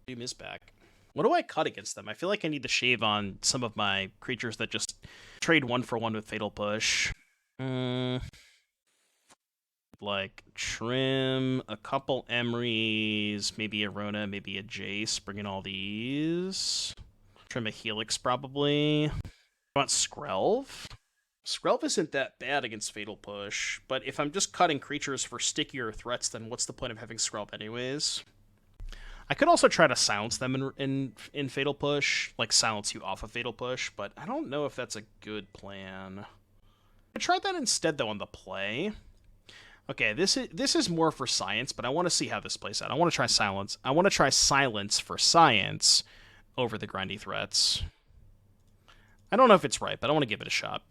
Do miss back. What do I cut against them? I feel like I need to shave on some of my creatures that just trade 1-for-1 with Fatal Push. Like Trim, a couple Emrys, maybe a Rona, maybe a Jace. Bring in all these. Trim a Helix, probably. I want Skrelv. Skrelv isn't that bad against Fatal Push, but if I'm just cutting creatures for stickier threats, then what's the point of having Skrelv anyways? I could also try to silence them in Fatal Push, like silence you off of Fatal Push, but I don't know if that's a good plan. I tried that instead though on the play. Okay, this is more for science, but I want to see how this plays out. I want to try silence. I want to try silence for science over the grindy threats. I don't know if it's right, but I want to give it a shot.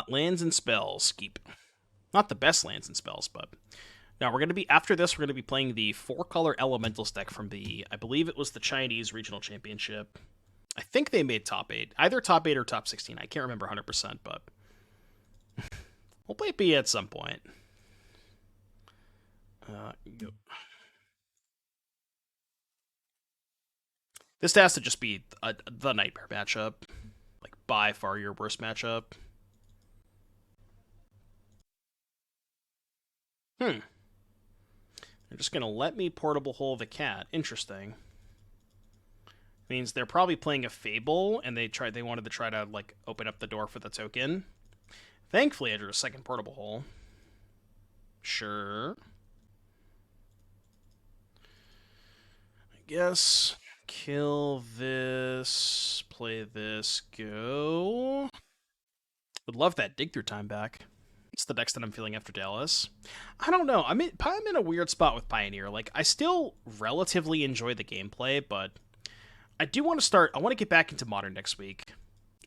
Lands and spells. Keep. Not the best lands and spells, but now we're going to be, after this, we're going to be playing the 4-color Elementals deck from I believe it was the Chinese Regional Championship. I think they made top 8. Either top 8 or top 16. I can't remember 100%, but we'll play B at some point. Go. This has to just be the Nightmare matchup. Like, by far your worst matchup. They're just going to let me Portable Hole the Cat. Interesting. Means they're probably playing a Fable, and they wanted to try to, like, open up the door for the token. Thankfully, I drew a second Portable Hole. Sure. I guess kill this, play this, go. Would love that Dig Through time back. It's the next that I'm feeling after Dallas. I don't know. I'm in a weird spot with Pioneer. Like, I still relatively enjoy the gameplay, but I do want to start. I want to get back into Modern next week.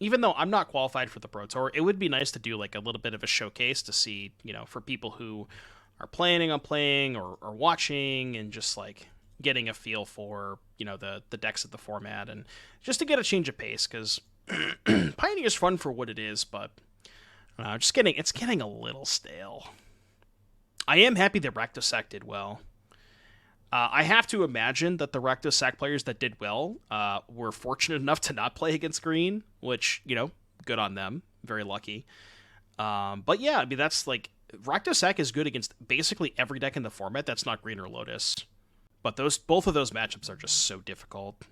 Even though I'm not qualified for the Pro Tour, it would be nice to do like a little bit of a showcase to see, for people who are planning on playing or watching and just like getting a feel for, the decks of the format and just to get a change of pace because Pioneer is fun for what it is, but it's getting a little stale. I am happy that Rakdos Sack did well. I have to imagine that the Rakdos Sack players that did well were fortunate enough to not play against green, which, good on them. Very lucky. But yeah, I mean, that's like, Rakdos Sack is good against basically every deck in the format that's not green or Lotus. But both of those matchups are just so difficult.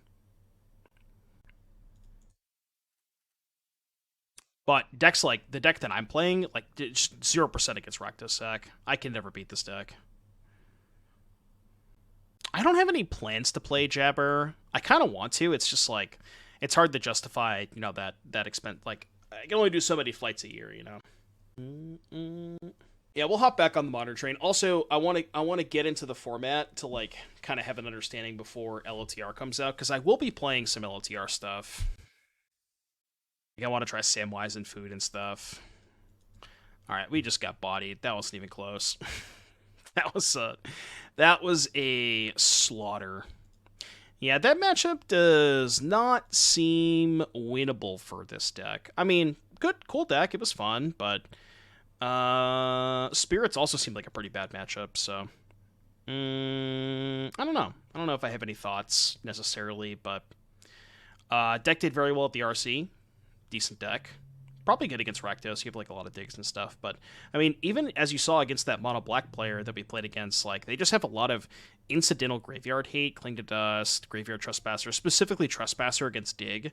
But decks like the deck that I'm playing, like 0% against Rakdos Sack. I can never beat this deck. I don't have any plans to play Jabber. I kind of want to. It's just like it's hard to justify, you know, that expense. Like I can only do so many flights a year, you know. Yeah, we'll hop back on the modern train. Also, I want to get into the format to like kind of have an understanding before LOTR comes out because I will be playing some LOTR stuff. Like, I want to try Samwise and food and stuff. All right, we just got bodied. That wasn't even close. That was a slaughter. Yeah, that matchup does not seem winnable for this deck. I mean, cool deck. It was fun, but Spirits also seemed like a pretty bad matchup. So I don't know. I don't know if I have any thoughts necessarily, but deck did very well at the RC. Decent deck. Probably good against Rakdos. You have like a lot of digs and stuff, but I mean, even as you saw against that mono black player that we played against, like they just have a lot of incidental graveyard hate, Cling to Dust, Graveyard Trespasser, specifically Trespasser against dig.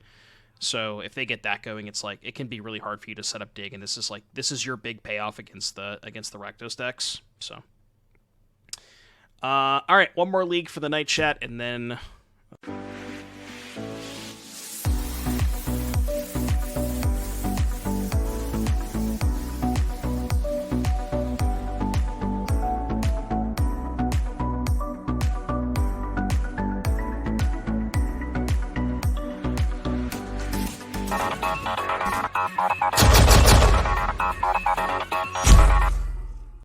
So if they get that going, it's like it can be really hard for you to set up dig, and this is your big payoff against the Rakdos decks. So, all right, one more league for the night chat, and then.